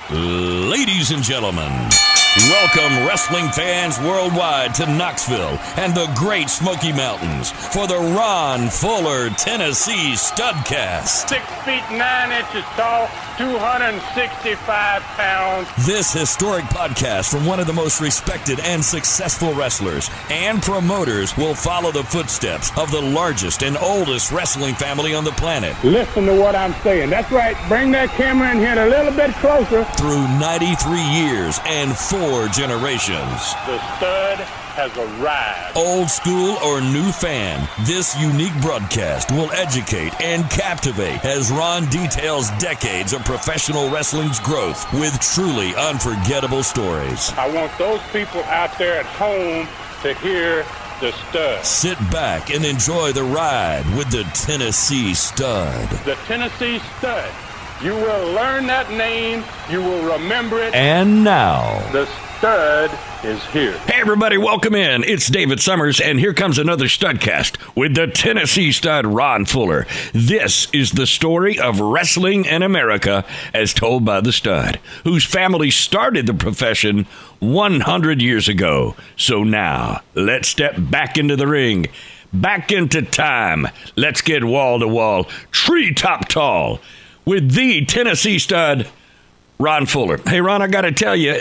Ladies and gentlemen, welcome wrestling fans worldwide to Knoxville and the Great Smoky Mountains for the Ron Fuller, Tennessee Studcast. 6 feet 9 inches tall, 265 pounds. This historic podcast from one of the most respected and successful wrestlers and promoters will follow the footsteps of the largest and oldest wrestling family on the planet. Listen to what I'm saying. That's right. Bring that camera in here a little bit closer. Through 93 years and 4 generations. The stud has arrived. Old school or new fan, this unique broadcast will educate and captivate as Ron details decades of professional wrestling's growth with truly unforgettable stories. I want those people out there at home to hear the stud. Sit back and enjoy the ride with the Tennessee Stud. The Tennessee Stud. You will learn that name. You will remember it. And now, the stud is here. Hey everybody, welcome in. It's David Summers, and here comes another Studcast with the Tennessee Stud, Ron Fuller. This is the story of wrestling in America as told by the Stud, whose family started the profession 100 years ago. So now, let's step back into the ring, back into time. Let's get wall to wall, treetop tall, with the Tennessee Stud, Ron Fuller. Hey, Ron, I got to tell you,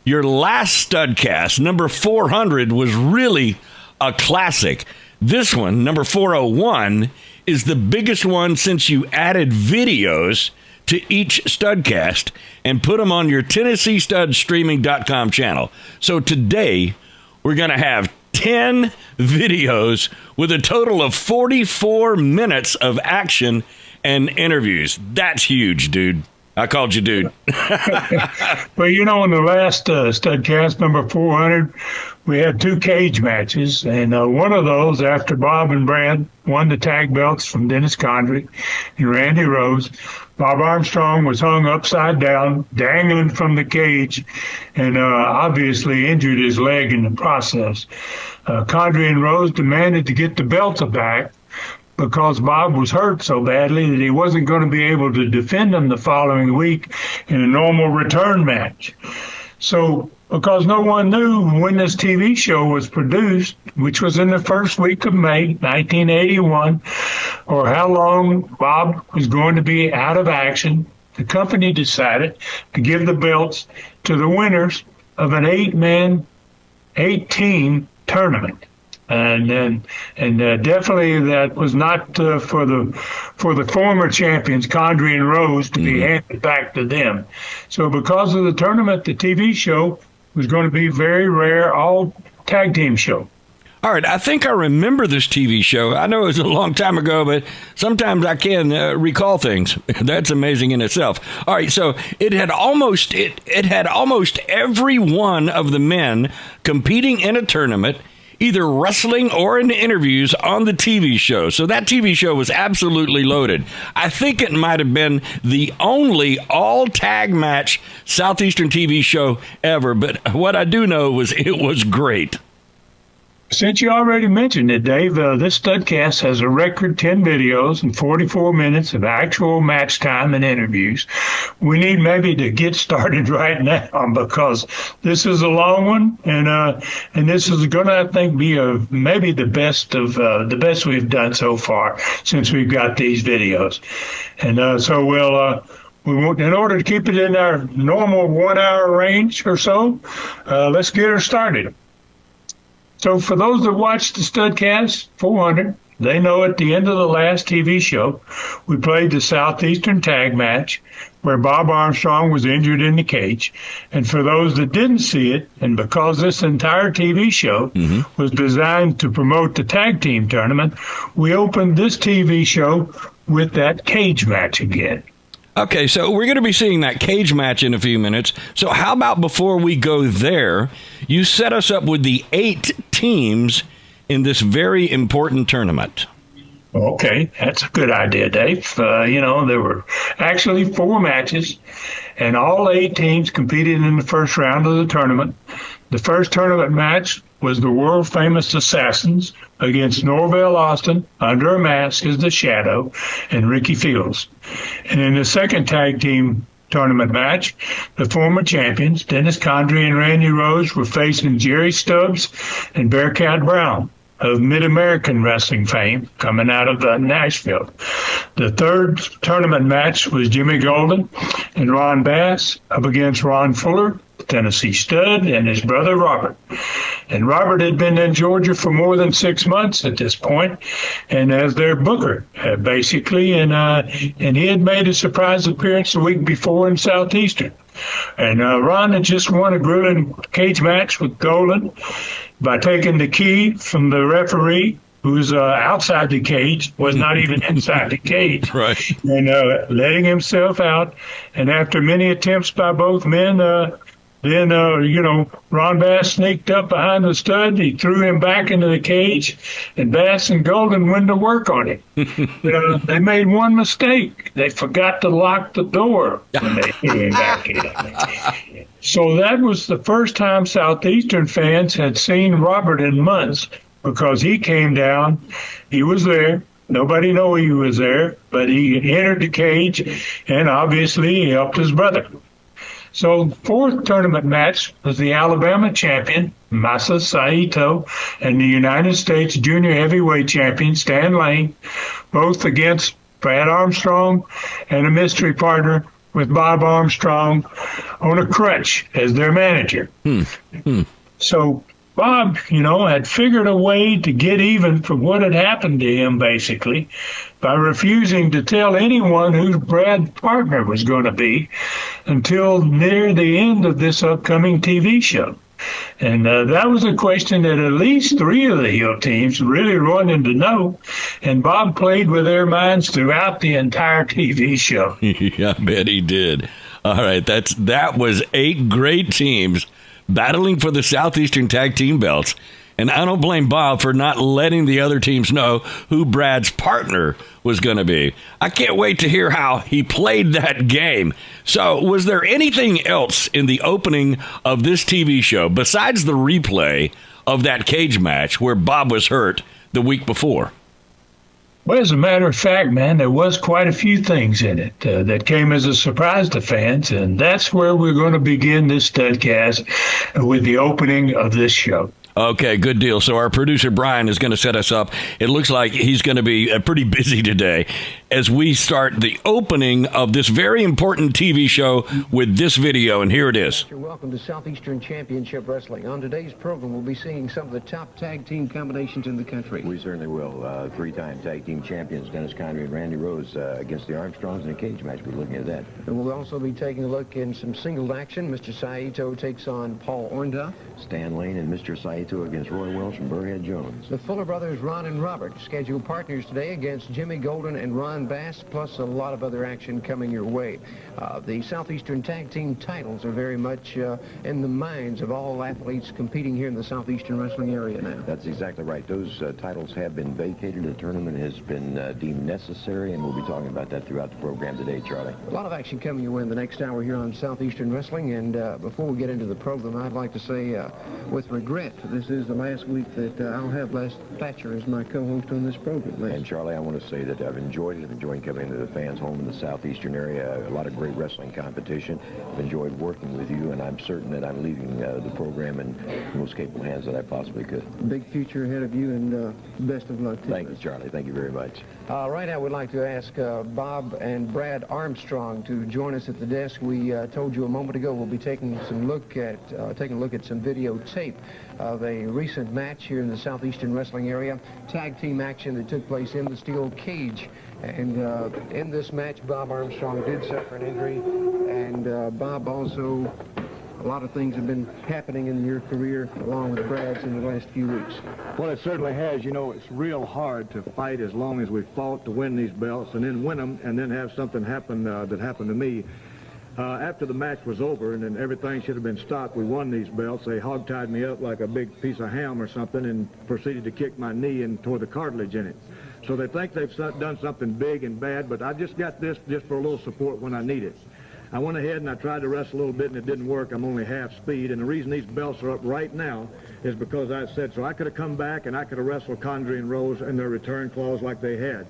your last Studcast, number 400, was really a classic. This one, number 401, is the biggest one since you added videos to each Studcast and put them on your TennesseeStudStreaming.com channel. So today, we're going to have 10 videos with a total of 44 minutes of action and interviews. That's huge, dude. I called you dude. Well, you know, in the last Studcast, number 400, we had 2 cage matches. And one of those, after Bob and Brad won the tag belts from Dennis Condrey and Randy Rose, Bob Armstrong was hung upside down, dangling from the cage, and obviously injured his leg in the process. Condrey and Rose demanded to get the belts back, because Bob was hurt so badly that he wasn't going to be able to defend them the following week in a normal return match. So, because no one knew when this TV show was produced, which was in the first week of May 1981, or how long Bob was going to be out of action, the company decided to give the belts to the winners of an 8-team tournament. And definitely that was not for the former champions, Condrey and Rose, to be handed back to them. So because of the tournament, the TV show was going to be very rare, all tag team show. All right, I think I remember this TV show. I know it was a long time ago, but sometimes I can recall things. That's amazing in itself. All right, so it had almost every one of the men competing in a tournament, either wrestling or in interviews on the TV show. So that TV show was absolutely loaded. I think it might have been the only all-tag match Southeastern TV show ever, but what I do know was it was great. Since you already mentioned it, Dave, this Studcast has a record 10 videos and 44 minutes of actual match time and interviews. We need maybe to get started right now because this is a long one, and this is going to, I think, be maybe the best we've done so far since we've got these videos. And so we want, in order to keep it in our normal 1 hour range or so, let's get her started. So for those that watched the Studcast 400, they know at the end of the last TV show, we played the Southeastern tag match where Bob Armstrong was injured in the cage. And for those that didn't see it, and because this entire TV show was designed to promote the tag team tournament, we opened this TV show with that cage match again. Okay, so we're going to be seeing that cage match in a few minutes. So how about before we go there, you set us up with the 8 teams in this very important tournament. Okay, that's a good idea, Dave. There were actually 4 matches, and all 8 teams competed in the first round of the tournament. The first tournament match was the world-famous Assassins against Norvell Austin, Under a Mask as the Shadow, and Ricky Fields. And in the second tag team tournament match, the former champions, Dennis Condrey and Randy Rose, were facing Jerry Stubbs and Bearcat Brown of Mid-American Wrestling fame, coming out of Nashville. The third tournament match was Jimmy Golden and Ron Bass up against Ron Fuller, Tennessee Stud, and his brother Robert. And Robert had been in Georgia for more than 6 months at this point, and as their booker, basically, and he had made a surprise appearance the week before in Southeastern. And Ron had just won a grueling cage match with Golden by taking the key from the referee, who's outside the cage, was not even inside the cage, right, and letting himself out. And after many attempts by both men, then, Ron Bass sneaked up behind the stud. He threw him back into the cage, and Bass and Golden went to work on him. They made one mistake. They forgot to lock the door when they threw him back in. So that was the first time Southeastern fans had seen Robert in months, because he came down. He was there. Nobody knew he was there, but he entered the cage, and obviously he helped his brother. So fourth tournament match was the Alabama champion, Masa Saito, and the United States junior heavyweight champion, Stan Lane, both against Brad Armstrong and a mystery partner with Bob Armstrong on a crutch as their manager. So Bob, had figured a way to get even for what had happened to him, basically, by refusing to tell anyone who Brad's partner was going to be until near the end of this upcoming TV show. And that was a question that at least 3 of the heel teams really wanted to know, and Bob played with their minds throughout the entire TV show. Yeah, I bet he did. All right, that was 8 great teams battling for the Southeastern Tag Team belts, and I don't blame Bob for not letting the other teams know who Brad's partner was going to be. I can't wait to hear how he played that game. So, was there anything else in the opening of this TV show besides the replay of that cage match where Bob was hurt the week before? Well, as a matter of fact, man, there was quite a few things in it that came as a surprise to fans, and that's where we're going to begin this Studcast with the opening of this show. Okay, good deal. So our producer, Brian, is going to set us up. It looks like he's going to be pretty busy today as we start the opening of this very important TV show with this video, and here it is. Welcome to Southeastern Championship Wrestling. On today's program, we'll be seeing some of the top tag team combinations in the country. We certainly will. 3-time tag team champions, Dennis Condrey and Randy Rose, against the Armstrongs in a cage match. We're looking at that. And we'll also be taking a look in some singled action. Mr. Saito takes on Paul Orndorff. Stan Lane and Mr. Saito against Roy Welch and Burrhead Jones. The Fuller brothers, Ron and Robert, scheduled partners today against Jimmy Golden and Ron Bass, plus a lot of other action coming your way. The Southeastern Tag Team titles are very much in the minds of all athletes competing here in the Southeastern Wrestling area now. That's exactly right. Those titles have been vacated. The tournament has been deemed necessary, and we'll be talking about that throughout the program today, Charlie. A lot of action coming your way in the next hour here on Southeastern Wrestling, and before we get into the program, I'd like to say with regret, this is the last week that I'll have Les Thatcher as my co-host on this program. Les. And Charlie, I want to say that I've enjoyed it. I've enjoyed coming to the fans' home in the Southeastern area. A lot of great wrestling competition. I've enjoyed working with you, and I'm certain that I'm leaving the program in the most capable hands that I possibly could. Big future ahead of you, and best of luck to you. Thank you, Charlie. Thank you very much. Right now, we'd like to ask Bob and Brad Armstrong to join us at the desk. We told you a moment ago we'll be taking a look at some videotape of a recent match here in the Southeastern Wrestling area, tag team action that took place in the steel cage. And in this match, Bob Armstrong did suffer an injury, and Bob also, a lot of things have been happening in your career along with Brad's in the last few weeks. Well, it certainly has. You know, it's real hard to fight as long as we've fought to win these belts and then win them and then have something happen that happened to me. After the match was over and then everything should have been stopped, we won these belts. They hog-tied me up like a big piece of ham or something and proceeded to kick my knee and tore the cartilage in it. So they think they've done something big and bad, but I just got this just for a little support when I need it. I went ahead and I tried to wrestle a little bit and it didn't work. I'm only half speed, and the reason these belts are up right now is because I said so. I could have come back and I could have wrestled Condrey and Rose in their return clause like they had.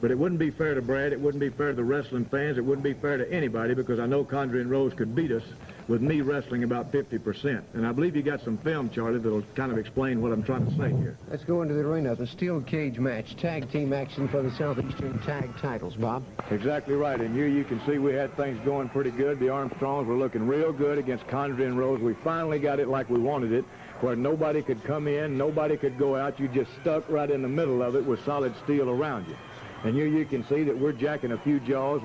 But it wouldn't be fair to Brad, it wouldn't be fair to the wrestling fans, it wouldn't be fair to anybody, because I know Condrey and Rose could beat us with me wrestling about 50%. And I believe you got some film, Charlie, that'll kind of explain what I'm trying to say here. Let's go into the arena. The steel cage match, tag team action for the Southeastern tag titles, Bob. Exactly right. And here you can see we had things going pretty good. The Armstrongs were looking real good against Condrey and Rose. We finally got it like we wanted it, where nobody could come in, nobody could go out. You just stuck right in the middle of it with solid steel around you. And here you can see that we're jacking a few jaws.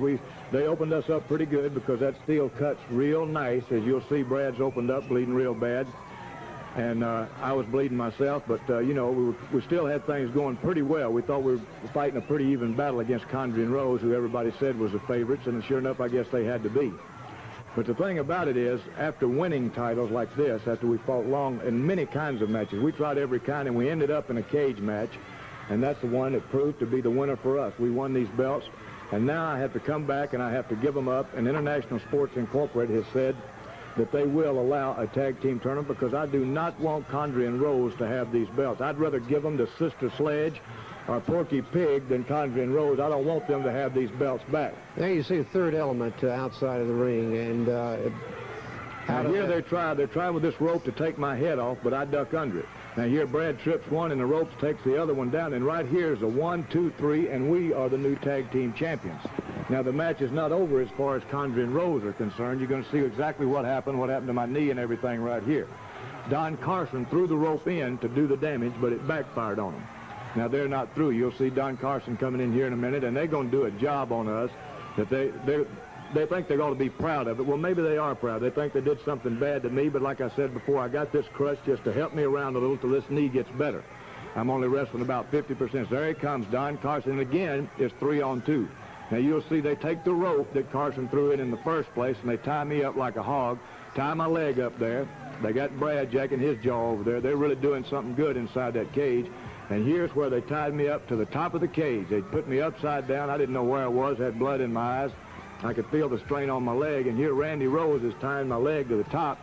They opened us up pretty good because that steel cuts real nice. As you'll see, Brad's opened up, bleeding real bad. And I was bleeding myself, but, you know, we still had things going pretty well. We thought we were fighting a pretty even battle against Condrey and Rose, who everybody said was the favorites, and sure enough, I guess they had to be. But the thing about it is, after winning titles like this, after we fought long in many kinds of matches, we tried every kind, and we ended up in a cage match. And that's the one that proved to be the winner for us. We won these belts, and now I have to come back and I have to give them up. And International Sports Incorporated has said that they will allow a tag team tournament, because I do not want Condrey and Rose to have these belts. I'd rather give them to Sister Sledge or Porky Pig than Condrey and Rose. I don't want them to have these belts back. There you see a third element outside of the ring, and now here they're trying with this rope to take my head off, but I duck under it. Now here Brad trips one and the ropes takes the other one down, and right here is a 1, 2, 3, and we are the new tag team champions. Now the match is not over as far as Condrey and Rose are concerned. You're going to see exactly what happened to my knee and everything right here. Don Carson threw the rope in to do the damage, but it backfired on him. Now they're not through. You'll see Don Carson coming in here in a minute, and they're going to do a job on us that they think they're going to be proud of it. Well, maybe they are proud. They think they did something bad to me, but like I said before, I got this crutch just to help me around a little till this knee gets better. I'm only wrestling about 50%. So there he comes, Don Carson, and again, it's 3-on-2. Now you'll see they take the rope that Carson threw in the first place, and they tie me up like a hog, tie my leg up there. They got Brad jacking his jaw over there. They're really doing something good inside that cage. And here's where they tied me up to the top of the cage. They put me upside down. I didn't know where I was, had blood in my eyes. I could feel the strain on my leg, and here Randy Rose is tying my leg to the top.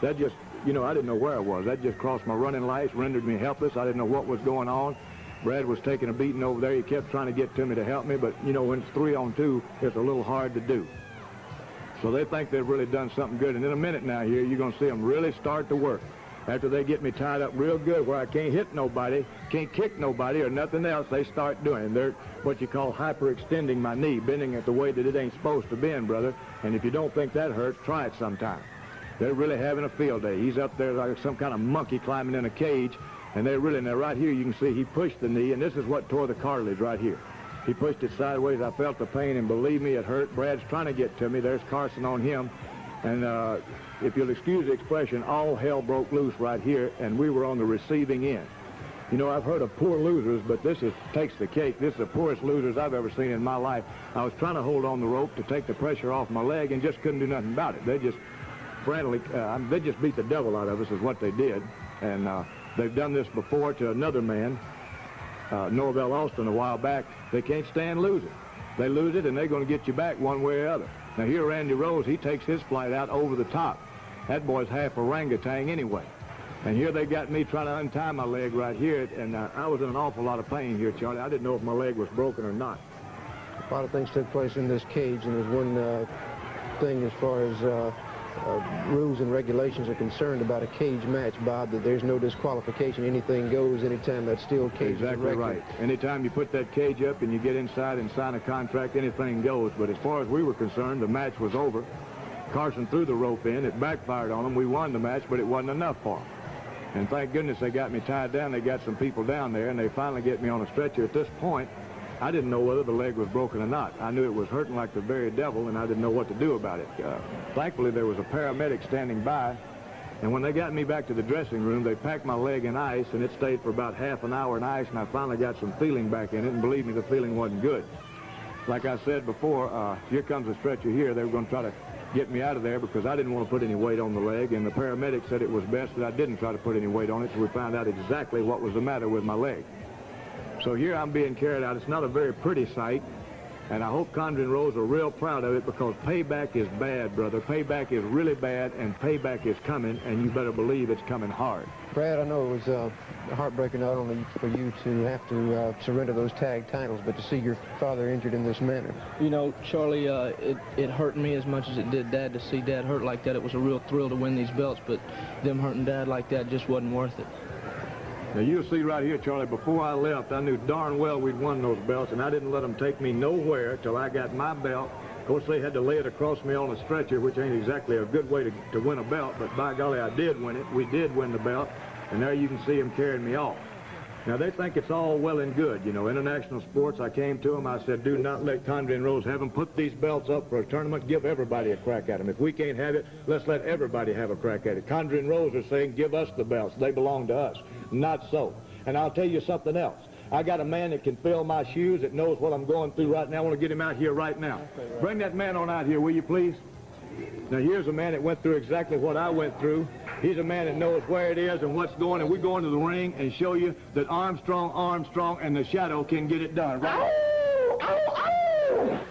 That just, you know, I didn't know where I was. That just crossed my running lights, rendered me helpless. I didn't know what was going on. Brad was taking a beating over there. He kept trying to get to me to help me, but, you know, when it's 3-on-2, it's a little hard to do. So they think they've really done something good. And in a minute now here, you're going to see them really start to work. After they get me tied up real good where I can't hit nobody, can't kick nobody or nothing else, they start doing it. They're what you call hyperextending my knee, bending it the way that it ain't supposed to bend, brother. And if you don't think that hurts, try it sometime. They're really having a field day. He's up there like some kind of monkey climbing in a cage, and they're really, now right here you can see he pushed the knee, and this is what tore the cartilage right here. He pushed it sideways. I felt the pain, and believe me, it hurt. Brad's trying to get to me. There's Carson on him. And if you'll excuse the expression, all hell broke loose right here, and we were on the receiving end. You know, I've heard of poor losers, but this takes the cake. This is the poorest losers I've ever seen in my life. I was trying to hold on the rope to take the pressure off my leg and just couldn't do nothing about it. They just frantically, they just beat the devil out of us is what they did. And they've done this before to another man, Norvell Austin, a while back. They can't stand losing. They lose it, and they're going to get you back one way or other. Now here, Randy Rose, he takes his flight out over the top. That boy's half orangutan anyway. And here they got me trying to untie my leg right here, and I was in an awful lot of pain here, Charlie. I didn't know if my leg was broken or not. A lot of things took place in this cage, and there's one thing as far as rules and regulations are concerned about a cage match, Bob, that there's no disqualification. Anything goes anytime that steel cage Exactly is right. Anytime you put that cage up and you get inside and sign a contract, anything goes. But as far as we were concerned, the match was over. Carson threw the rope in. It backfired on him. We won the match, but it wasn't enough for him. And thank goodness they got me tied down. They got some people down there, and they finally get me on a stretcher. At this point, I didn't know whether the leg was broken or not. I knew it was hurting like the very devil, and I didn't know what to do about it. Thankfully, there was a paramedic standing by, and when they got me back to the dressing room, they packed my leg in ice, and it stayed for about half an hour in ice, and I finally got some feeling back in it, and believe me, the feeling wasn't good. Like I said before, here comes a stretcher here. They were going to try to get me out of there because I didn't want to put any weight on the leg, and the paramedic said it was best that I didn't try to put any weight on it, so we found out exactly what was the matter with my leg. So here I'm being carried out. It's not a very pretty sight. And I hope Condrey and Rose are real proud of it, because payback is bad, brother. Payback is really bad, and payback is coming, and you better believe it's coming hard. Brad, I know it was heartbreaking not only for you to have to surrender those tag titles, but to see your father injured in this manner. You know, Charlie, it hurt me as much as it did Dad to see Dad hurt like that. It was a real thrill to win these belts, but them hurting Dad like that just wasn't worth it. Now, you'll see right here, Charlie, before I left, I knew darn well we'd won those belts, and I didn't let them take me nowhere till I got my belt. Of course, they had to lay it across me on a stretcher, which ain't exactly a good way to win a belt, but by golly, I did win it. We did win the belt, and there you can see them carrying me off. Now, they think it's all well and good. You know, international sports, I came to them, I said, do not let Condrey and Rose have them. Put these belts up for a tournament. Give everybody a crack at them. If we can't have it, let's let everybody have a crack at it. Condrey and Rose are saying, give us the belts. They belong to us. Not so. And I'll tell you something else. I got a man that can fill my shoes, that knows what I'm going through right now. I want to get him out here right now. Bring that man on out here, will you, please? Now, here's a man that went through exactly what I went through. He's a man that knows where it is and what's going, and we go into the ring and show you that Armstrong, and the Shadow can get it done. Right?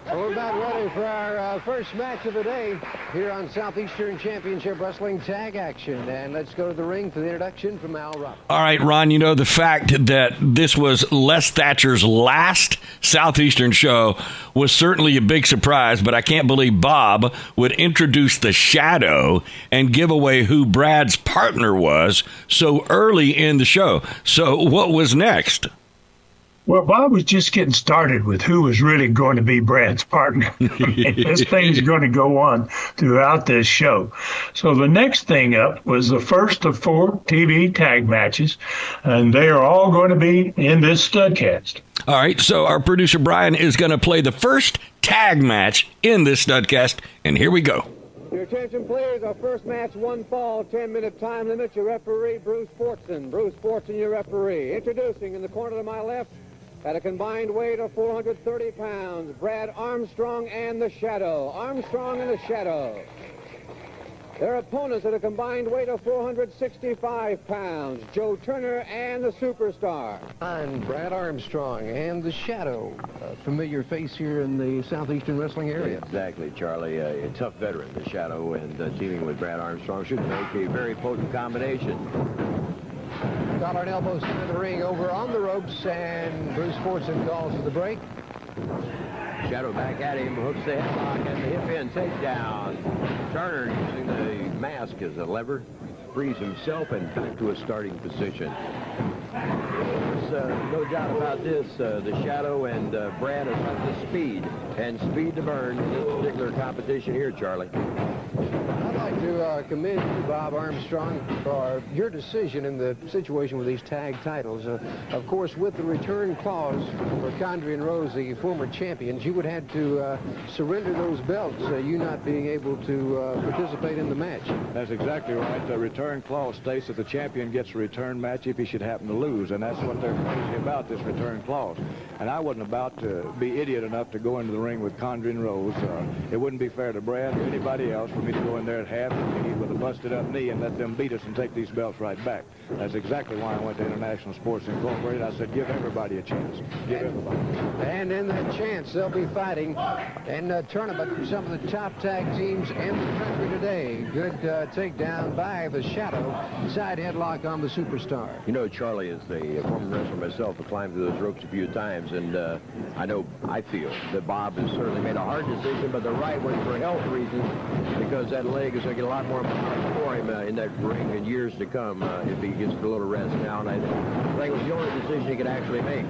So we're about ready for our first match of the day here on Southeastern Championship Wrestling Tag Action. And let's go to the ring for the introduction from Al Rock. All right, Ron, you know, the fact that this was Les Thatcher's last Southeastern show was certainly a big surprise, but I can't believe Bob would introduce the Shadow and give away who Brad's partner was so early in the show. So what was next? Well, Bob was just getting started with who was really going to be Brad's partner. This thing's going to go on throughout this show. So the next thing up was the first of 4 TV tag matches, and they are all going to be in this Studcast. All right, so our producer Brian is going to play the first tag match in this Studcast, and here we go. Your attention, please. Our first match, 1 fall, 10-minute time limit. Your referee, Bruce Fortson. Bruce Fortson, your referee. Introducing in the corner to my left, at a combined weight of 430 pounds, Brad Armstrong and the Shadow. Armstrong and the Shadow. Their opponents at a combined weight of 465 pounds, Joe Turner and the Superstar. And Brad Armstrong and the Shadow, a familiar face here in the Southeastern wrestling area. Exactly, Charlie. A tough veteran, the Shadow, and teaming with Brad Armstrong should make a very potent combination. Collar and elbows into the ring, over on the ropes, and Bruce Fortson calls for the break. Shadow back at him, hooks the headlock and the hip-in takedown. Turner using the mask as a lever, frees himself and back to a starting position. There's no doubt about this. The Shadow and Brad are up to speed, and speed to burn in this particular competition here, Charlie. I'd like to commend you, Bob Armstrong, for your decision in the situation with these tag titles. Of course, with the return clause for Condrey and Rose, the former champions, you would have to surrender those belts, you not being able to participate in the match. That's exactly right. The return clause states that the champion gets a return match if he should happen to lose, and that's what they're crazy about, this return clause. And I wasn't about to be idiot enough to go into the ring with Condrey and Rose. It wouldn't be fair to Brad or anybody else for me to go in there at half with a busted-up knee and let them beat us and take these belts right back. That's exactly why I went to International Sports Incorporated. I said, give everybody a chance. Give everybody. And in that chance, they'll be fighting in a tournament for some of the top tag teams in the country today. Good takedown by the Shadow. Side headlock on the Superstar. You know, Charlie, as a former wrestler myself, I climbed through those ropes a few times, and I feel that Bob has certainly made a hard decision, but the right one for health reasons, because that leg is going to get a lot more power for him in that ring in years to come if he gets a little rest now, and I think it was the only decision he could actually make.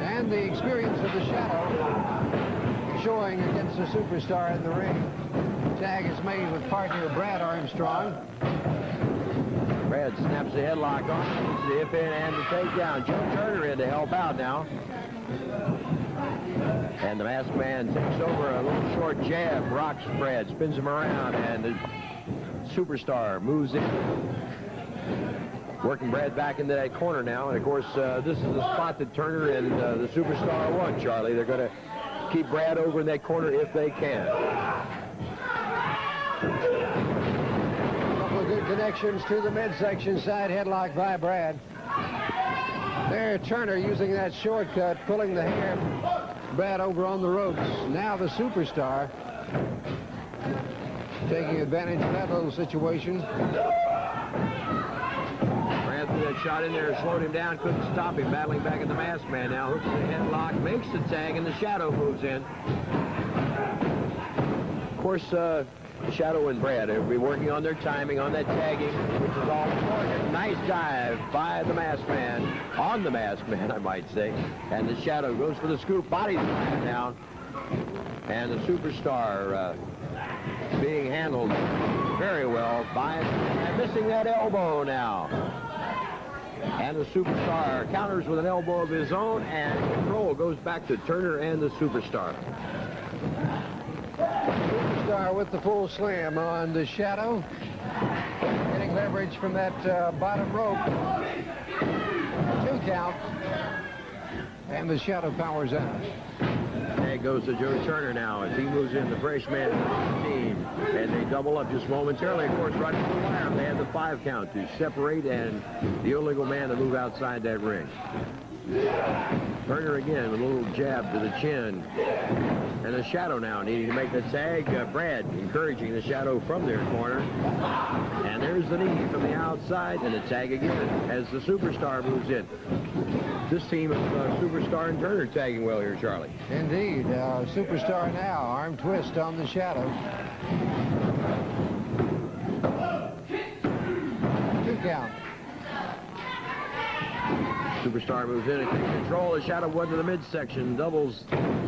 And the experience of the Shadow showing against the Superstar in the ring. Tag is made with partner Brad Armstrong. Brad snaps the headlock on, the hip in and the takedown. Joe Turner in to help out now. And the masked man takes over a little short jab, rocks Brad, spins him around, and the Superstar moves in. Working Brad back into that corner now, and of course, this is the spot that Turner and the Superstar won, Charlie. They're going to keep Brad over in that corner if they can. A couple of good connections to the midsection, side headlock by Brad. There, Turner using that shortcut, pulling the hair Brad over on the ropes. Now the superstar taking advantage of that little situation. Brad threw that shot in there, slowed him down, couldn't stop him, battling back at the masked man now. Hooks the headlock, makes the tag, and the Shadow moves in. Of course, Shadow and Brad will be working on their timing, on that tagging, which is all important. Nice dive by the masked man, on the masked man, I might say. And the Shadow goes for the scoop, bodies him down. And the superstar being handled very well by and missing that elbow now. And the superstar counters with an elbow of his own, and control goes back to Turner and the superstar. Superstar with the full slam on the Shadow. Getting leverage from that bottom rope. 2 count. And the Shadow powers out. There goes to Joe Turner now as he moves in, the fresh man to the team. And they double up just momentarily, of course, right to the wire. They had the 5 count to separate and the illegal man to move outside that ring. Turner again with a little jab to the chin. And the Shadow now needing to make the tag. Brad encouraging the Shadow from their corner. And there's the knee from the outside, and the tag again as the superstar moves in. This team of Superstar and Turner tagging well here, Charlie. Indeed. Superstar now, arm twist on the Shadow. 2 count. Superstar moves in and takes control. The Shadow one to the midsection, doubles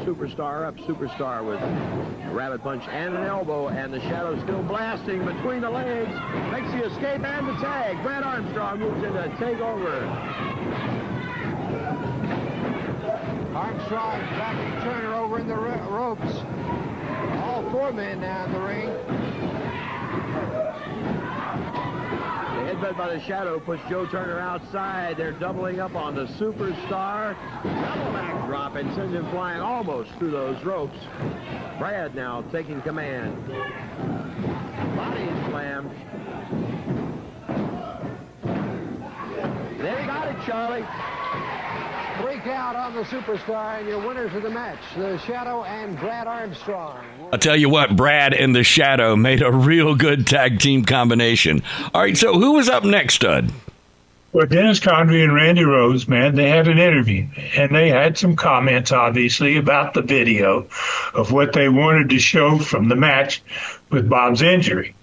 Superstar up. Superstar with a rabbit punch and an elbow, and the Shadow still blasting between the legs. Makes the escape and the tag. Brad Armstrong moves in to take over. Armstrong backing Turner over in the ropes. All 4 men now in the ring. The headbutt by the Shadow puts Joe Turner outside. They're doubling up on the Superstar. Double back drop and sends him flying almost through those ropes. Brad now taking command. Body slammed. They got it, Charlie. 3 count on the Superstar, and your winners of the match, the Shadow and Brad Armstrong. I'll tell you what, Brad and the Shadow made a real good tag team combination. All right, so who was up next, Stud? Well, Dennis Condrey and Randy Rose, man, they had an interview, and they had some comments, obviously, about the video of what they wanted to show from the match with Bob's injury.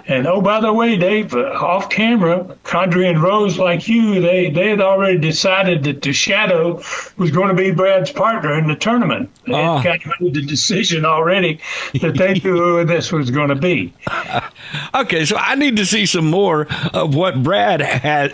And, oh, by the way, Dave, off camera, Condrey and Rose, like you, they had already decided that the Shadow was going to be Brad's partner in the tournament. They had kind of made the decision already that they knew who this was going to be. Okay, so I need to see some more of what Bob has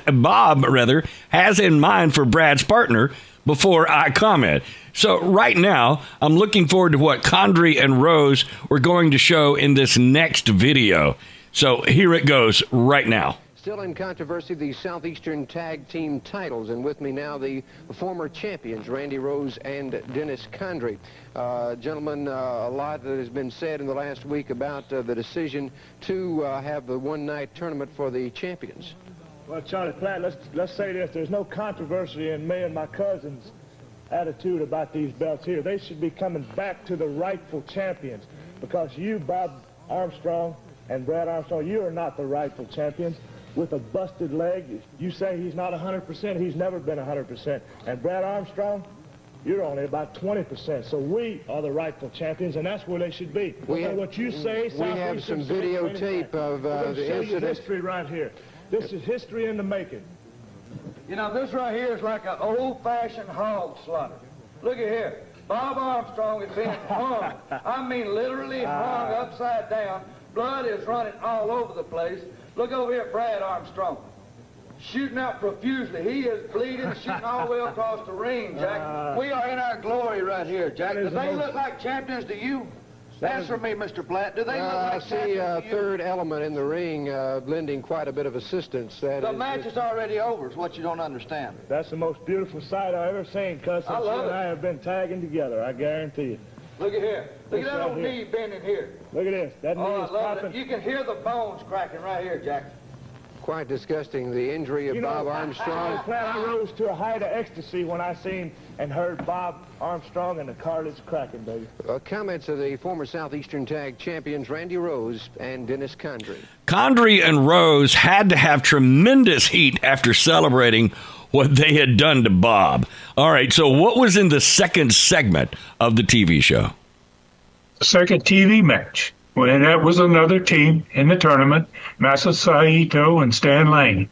in mind for Brad's partner before I comment. So right now, I'm looking forward to what Condrey and Rose were going to show in this next video. So here it goes right now. Still in controversy, the Southeastern Tag Team titles. And with me now, the former champions, Randy Rose and Dennis Condrey. Gentlemen, a lot that has been said in the last week about the decision to have the one-night tournament for the champions. Well, Charlie Platt, let's say this. There's no controversy in me and my cousins' attitude about these belts here. They should be coming back to the rightful champions, because you, Bob Armstrong, and Brad Armstrong, you are not the rightful champions. With a busted leg, you say he's not 100%. He's never been 100%. And Brad Armstrong, you're only about 20%. So we are the rightful champions, and that's where they should be. What you say, we have some videotape of the incident. History right here. This is history in the making. You know, this right here is like an old-fashioned hog slaughter. Look at here. Bob Armstrong is being hung. I mean literally hung upside down. Blood is running all over the place. Look over here at Brad Armstrong. Shooting out profusely. He is bleeding, shooting all the way across the ring, Jack. We are in our glory right here, Jack. Do they look like champions to you? Answer me, Mr. Platt. Do they look like champions to you? I see a third element in the ring lending quite a bit of assistance. The match is already over, is what you don't understand. That's the most beautiful sight I've ever seen, cuz since you and I have been tagging together, I guarantee you. Look at here. Look at that old knee bending here. Look at this. That knee is popping. You can hear the bones cracking right here, Jack. Quite disgusting, the injury of Bob Armstrong. I rose to a height of ecstasy when I seen and heard Bob Armstrong and the Carlets cracking, baby. Comments of the former Southeastern Tag champions Randy Rose and Dennis Condrey. Condrey and Rose had to have tremendous heat after celebrating what they had done to Bob. All right, so what was in the second segment of the TV show? The second TV match. Well, that was another team in the tournament, Masa Saito and Stan Lane.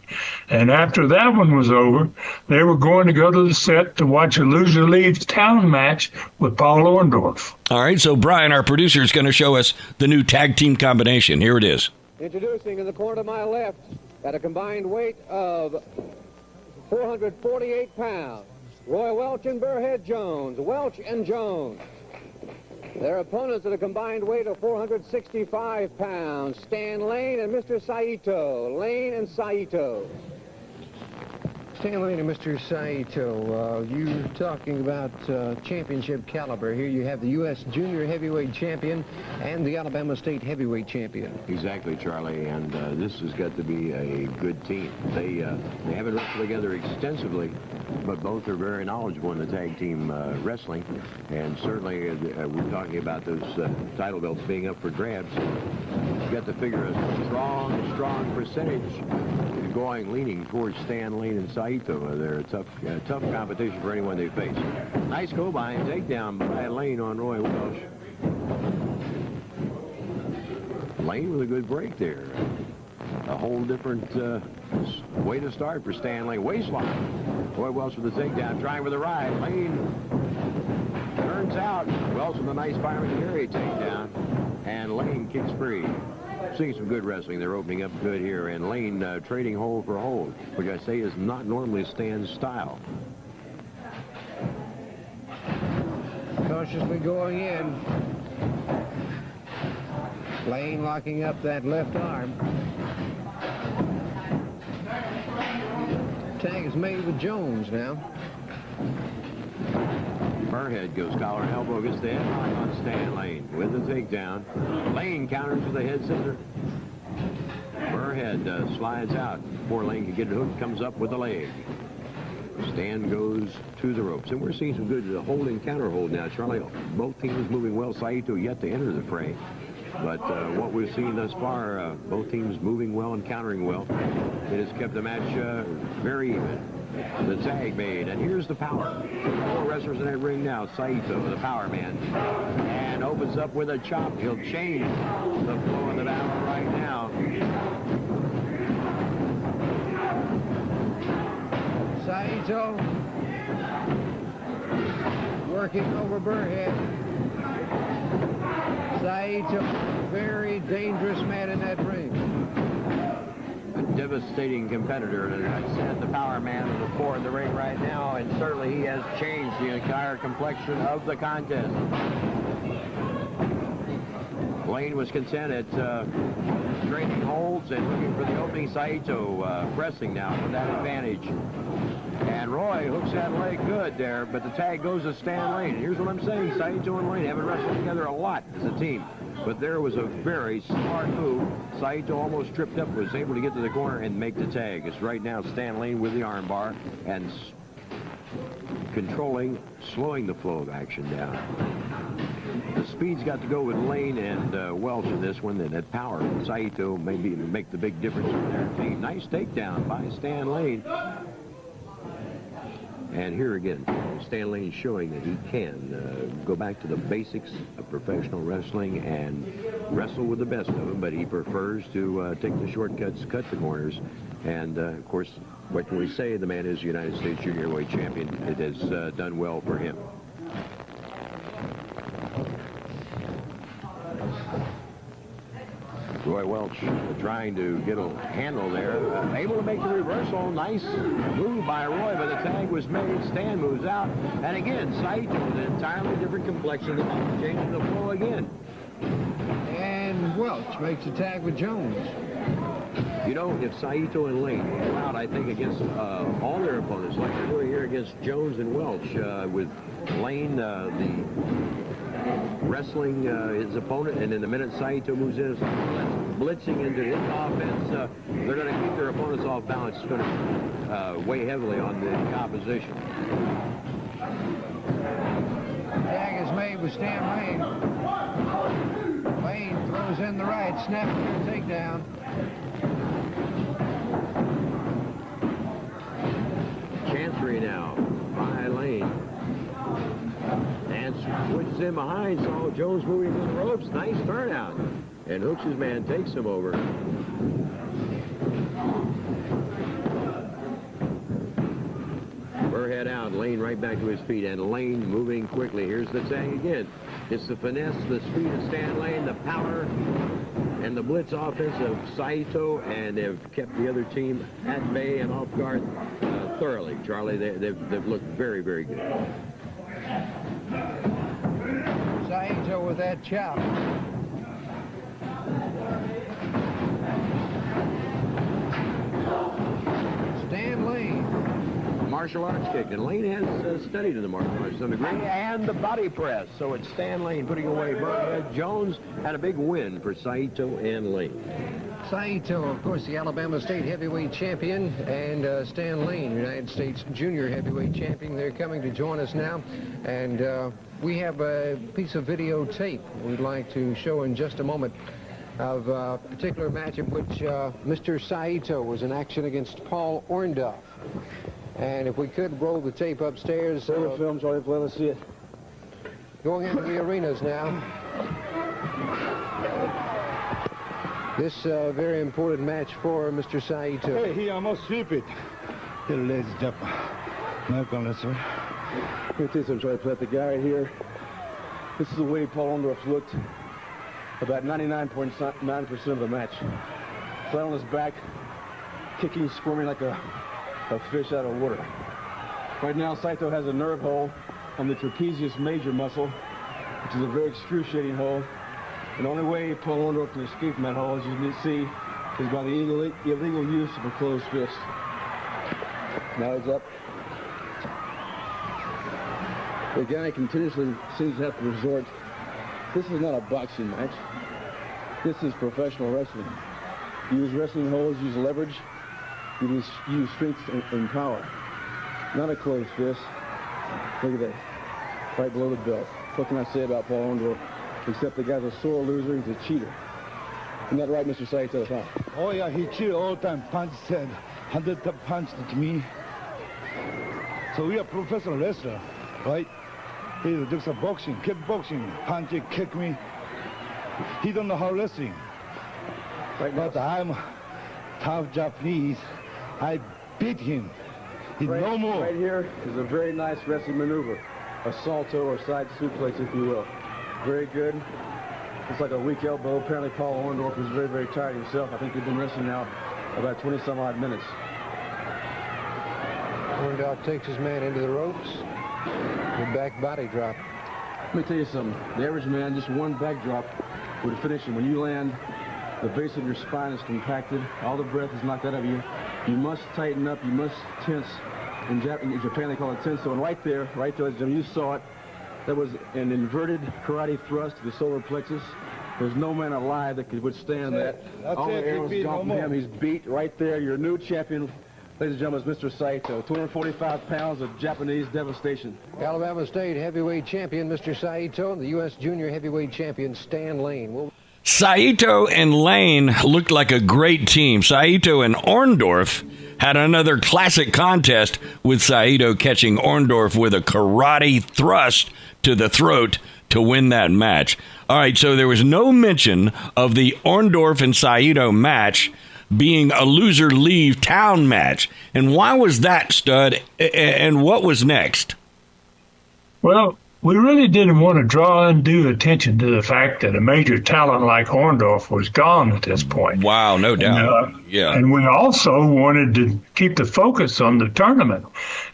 And after that one was over, they were going to go to the set to watch a loser leaves town match with Paul Orndorff. All right, so Brian, our producer, is going to show us the new tag team combination. Here it is. Introducing in the corner to my left, at a combined weight of 448 pounds, Roy Welch and Burrhead Jones. Welch and Jones. Their opponents at a combined weight of 465 pounds, Stan Lane and Mr. Saito. Lane and Saito. Stan Lane and Mr. Saito, you talking about championship caliber. Here you have the U.S. Junior Heavyweight Champion and the Alabama State Heavyweight Champion. Exactly, Charlie, and this has got to be a good team. They haven't wrestled together extensively, but both are very knowledgeable in the tag team wrestling, and certainly we're talking about those title belts being up for grabs. You've got to figure a strong percentage leaning towards Stan Lane and Saito. They're a tough competition for anyone they face. Nice go-by and takedown by Lane on Roy Welch. Lane with a good break there. A whole different way to start for Stan Lane. Waistline. Roy Welch with the takedown, trying for the ride. Lane turns out. Welch with a nice fireman carry takedown. And Lane kicks free. Seeing some good wrestling. They're opening up good here. And Lane trading hold for hold, which I say is not normally Stan's style. Cautiously going in. Lane locking up that left arm. Tag is made with Jones now. Burrhead goes collar and elbow, gets the headlock on Stan Lane with the takedown. Lane counters with a head scissor. Burrhead slides out before Lane can get it hooked, comes up with a leg. Stan goes to the ropes, and we're seeing some good hold and counter hold now, Charlie. Both teams moving well. Saito yet to enter the fray. But what we've seen thus far, both teams moving well and countering well. It has kept the match very even. The tag made, and here's the power. 4 wrestlers in that ring now. Saito, the power man, and opens up with a chop. He'll change the flow of the battle right now. Saito working over Burrhead. Saito, very dangerous man in that ring. A devastating competitor. And I said the power man of the 4 in the ring right now, and certainly he has changed the entire complexion of the contest. Lane was content at trading holds and looking for the opening. Saito pressing now for that advantage. And Roy hooks that leg good there, but the tag goes to Stan Lane. Here's what I'm saying. Saito and Lane haven't wrestled together a lot as a team. But there was a very smart move. Saito almost tripped up, was able to get to the corner and make the tag. It's right now Stan Lane with the arm bar and controlling, slowing the flow of action down. The speed's got to go with Lane and Welch in this one. That power from Saito maybe make the big difference in their team. Nice takedown by Stan Lane. And here again, Stan Lane showing that he can go back to the basics of professional wrestling and wrestle with the best of them, but he prefers to take the shortcuts, cut the corners. And, of course, what can we say? The man is the United States Junior Heavyweight Champion. It has done well for him. Roy Welch trying to get a handle there. Able to make the reversal. Nice move by Roy, but the tag was made. Stan moves out. And again, Saito with an entirely different complexion. Changing the flow again. And Welch makes a tag with Jones. You know, if Saito and Lane were out, I think, against all their opponents, like they're doing here against Jones and Welch, with Lane, the wrestling his opponent, and in the minute Saito moves in, blitzing into his offense, they're going to keep their opponents off balance. It's going to weigh heavily on the opposition. Tag is made with Stan Lane. Lane throws in the right, snap for a takedown. Chancery now by Lane. And switches in behind, saw Jones moving to the ropes. Nice turnout. And hooks his man, takes him over. Burhead out, Lane right back to his feet, and Lane moving quickly. Here's the tag again. It's the finesse, the speed of Stan Lane, the power, and the blitz offense of Saito, and they've kept the other team at bay and off guard thoroughly. Charlie, they've looked very, very good. Saito with that chop. Stan Lane. Martial arts kick, and Lane has studied in the martial arts to some degree, and the body press. So it's Stan Lane putting away Burhead. Jones had a big win for Saito and Lane. Saito, of course, the Alabama State heavyweight champion, and Stan Lane, United States junior heavyweight champion. They're coming to join us now, and we have a piece of videotape we'd like to show in just a moment of a particular match in which Mr. Saito was in action against Paul Orndorff. And if we could roll the tape upstairs. Film, Charlie, let's see it. Going into the arenas now. This very important match for Mr. Saito. Hey, he almost stupid. Here, ladies and gentlemen. Not gonna, sir. Let me tell you something, Charlie. Put the guy right here. This is the way Paul Orndorff looked about 99.9% of the match. Flat on his back, kicking, squirming like a fish out of water. Right now, Saito has a nerve hole on the trapezius major muscle, which is a very excruciating hole. And the only way Paul Orndorff can escape from that hole, as you can see, is by the illegal use of a closed fist. Now he's up. The guy continuously seems to have to resort. This is not a boxing match. This is professional wrestling. You use wrestling holds, use leverage, you use strength and power. Not a closed fist. Look at that. Right below the belt. What can I say about Paul Orndorff? Except the guy's a sore loser, he's a cheater. Isn't that right, Mr. Saito? Huh? Oh, yeah, he cheated all the time. Punch said, 100 punch to me. So we are professional wrestler, right? He does some boxing, kickboxing, punch it, kick me. He don't know how wrestling. Right, but I'm tough Japanese. I beat him. He's right, no more. Right here is a very nice wrestling maneuver. A salto or side suplex, if you will. Very good. It's like a weak elbow. Apparently Paul Orndorff is very, very tired himself. I think they've been wrestling now about 20-some odd minutes. Orndorff takes his man into the ropes. The back body drop. Let me tell you something. The average man, just one back drop would finish him. When you land, the base of your spine is compacted. All the breath is knocked out of you. You must tighten up. You must tense. In Japan, they call it tenso. And right there, you saw it. That was an inverted karate thrust to the solar plexus. There's no man alive that could withstand that. All the arrows gone from him. He's beat right there. Your new champion, ladies and gentlemen, is Mr. Saito. 245 pounds of Japanese devastation. Alabama State heavyweight champion, Mr. Saito, and the U.S. junior heavyweight champion, Stan Lane. Saito and Lane looked like a great team. Saito and Orndorff had another classic contest, with Saito catching Orndorff with a karate thrust to the throat to win that match. All right, so there was no mention of the Orndorff and Saito match being a loser leave town match. And why was that, Stud? And what was next? Well, we really didn't want to draw undue attention to the fact that a major talent like Orndorff was gone at this point. Wow, no doubt. Yeah. And we also wanted to keep the focus on the tournament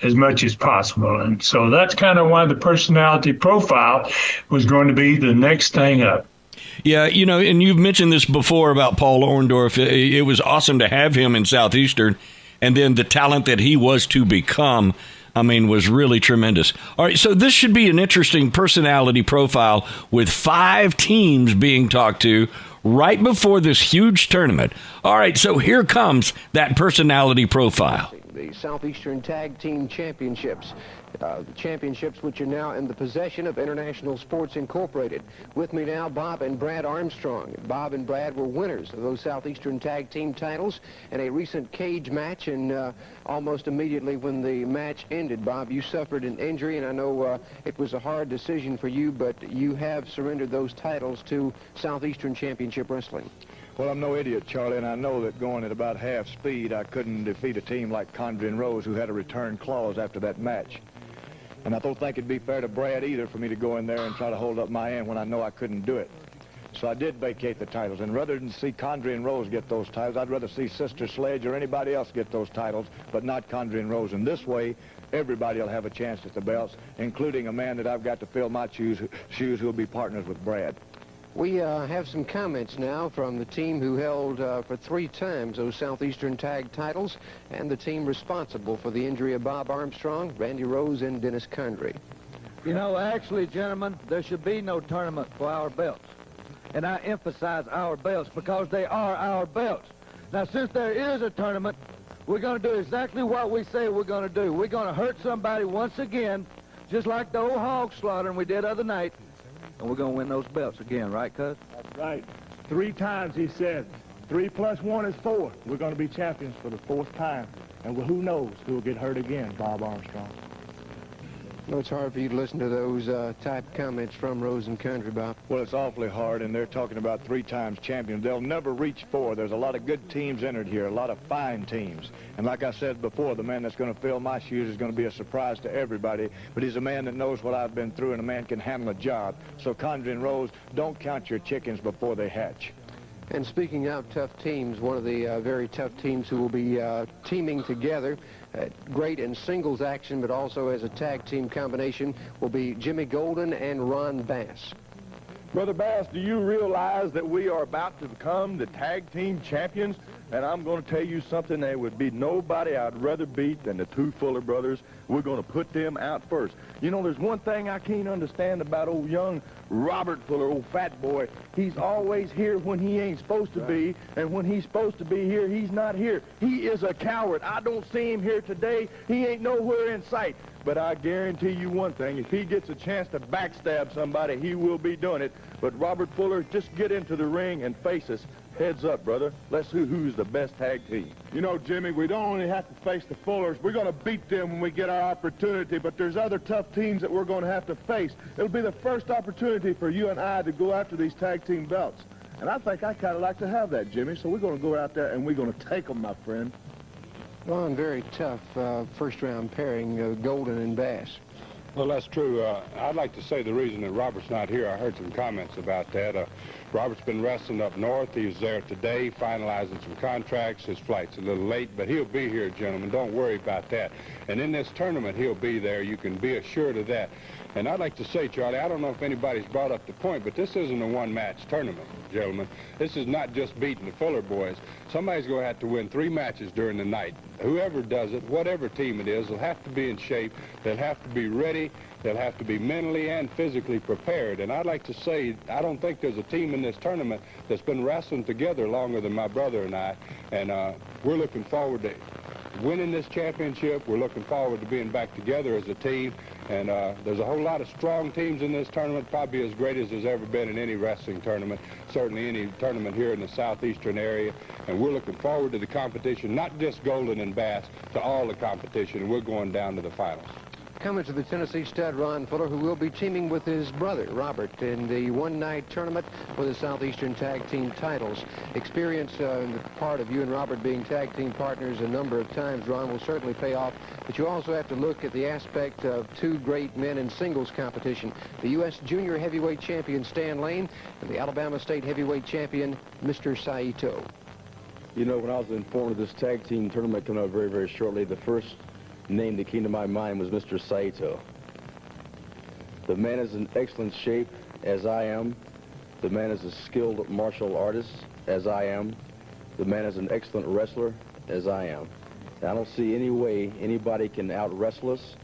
as much as possible. And so that's kind of why the personality profile was going to be the next thing up. Yeah, you know, and you've mentioned this before about Paul Orndorff. It was awesome to have him in Southeastern, and then the talent that he was to become. I mean, was really tremendous. All right, so this should be an interesting personality profile with 5 teams being talked to right before this huge tournament. All right, so here comes that personality profile. The Southeastern Tag Team Championships. The championships which are now in the possession of International Sports Incorporated. With me now, Bob and Brad Armstrong. Bob and Brad were winners of those Southeastern Tag Team titles in a recent cage match, and almost immediately when the match ended, Bob, you suffered an injury, and I know it was a hard decision for you, but you have surrendered those titles to Southeastern Championship Wrestling. Well, I'm no idiot, Charlie, and I know that going at about half speed, I couldn't defeat a team like Condrey and Rose, who had a return clause after that match. And I don't think it'd be fair to Brad either for me to go in there and try to hold up my end when I know I couldn't do it. So I did vacate the titles, and rather than see Condrey and Rose get those titles, I'd rather see Sister Sledge or anybody else get those titles, but not Condrey and Rose. And this way, everybody will have a chance at the belts, including a man that I've got to fill my shoes who'll be partners with Brad. We have some comments now from the team who held for 3 times those Southeastern Tag titles, and the team responsible for the injury of Bob Armstrong, Randy Rose, and Dennis Condrey. You know, actually, gentlemen, there should be no tournament for our belts. And I emphasize our belts because they are our belts. Now, since there is a tournament, we're going to do exactly what we say we're going to do. We're going to hurt somebody once again, just like the old hog slaughtering we did other night. And we're going to win those belts again, right, Cuz? That's right. 3 times, he said. 3 + 1 is 4. We're going to be champions for the 4th time. And who knows who'll get hurt again, Bob Armstrong. Well, it's hard for you to listen to those type comments from Rose and Condrey, Bob. Well, it's awfully hard, and they're talking about 3 times champions. They'll never reach 4. There's a lot of good teams entered here, a lot of fine teams. And like I said before, the man that's going to fill my shoes is going to be a surprise to everybody, but he's a man that knows what I've been through, and a man can handle a job. So Condrey and Rose, don't count your chickens before they hatch. And speaking of tough teams, one of the very tough teams who will be teaming together, great in singles action, but also as a tag team combination, will be Jimmy Golden and Ron Bass. Brother Bass, do you realize that we are about to become the tag team champions? And I'm going to tell you something, there would be nobody I'd rather beat than the 2 Fuller brothers. We're going to put them out first. You know, there's one thing I can't understand about old young Robert Fuller, old fat boy. He's always here when he ain't supposed to be, and when he's supposed to be here, he's not here. He is a coward. I don't see him here today. He ain't nowhere in sight. But I guarantee you one thing, if he gets a chance to backstab somebody, he will be doing it. But Robert Fuller, just get into the ring and face us. Heads up, brother. Let's see who's the best tag team. You know, Jimmy, we don't only have to face the Fullers. We're going to beat them when we get our opportunity, but there's other tough teams that we're going to have to face. It'll be the first opportunity for you and I to go after these tag team belts. And I think I kind of like to have that, Jimmy, so we're going to go out there and we're going to take them, my friend. Well, and very tough first-round pairing, Golden and Bass. Well, that's true. I'd like to say the reason that Robert's not here, I heard some comments about that. Robert's been wrestling up north. He was there today finalizing some contracts. His flight's a little late, but he'll be here, gentlemen. Don't worry about that. And in this tournament, he'll be there. You can be assured of that. And I'd like to say, Charlie, I don't know if anybody's brought up the point, but this isn't a one-match tournament, gentlemen. This is not just beating the Fuller boys. Somebody's going to have to win 3 matches during the night. Whoever does it, whatever team it is, will have to be in shape. They'll have to be ready. They'll have to be mentally and physically prepared. And I'd like to say, I don't think there's a team in this tournament that's been wrestling together longer than my brother and I. And we're looking forward to winning this championship. We're looking forward to being back together as a team. And there's a whole lot of strong teams in this tournament, probably as great as there's ever been in any wrestling tournament, certainly any tournament here in the southeastern area. And we're looking forward to the competition, not just Golden and Bass, to all the competition. And we're going down to the finals. Coming to the Tennessee stud, Ron Fuller, who will be teaming with his brother, Robert, in the one-night tournament for the Southeastern Tag Team titles. Experience in the part of you and Robert being tag team partners a number of times, Ron, will certainly pay off. But you also have to look at the aspect of 2 great men in singles competition, the U.S. Junior Heavyweight Champion Stan Lane and the Alabama State Heavyweight Champion, Mr. Saito. You know, when I was informed of this tag team tournament coming up very, very shortly, the first name that came to my mind was Mr. Saito. The man is in excellent shape, as I am. The man is a skilled martial artist, as I am. The man is an excellent wrestler, as I am. I don't see any way anybody can out-wrestle us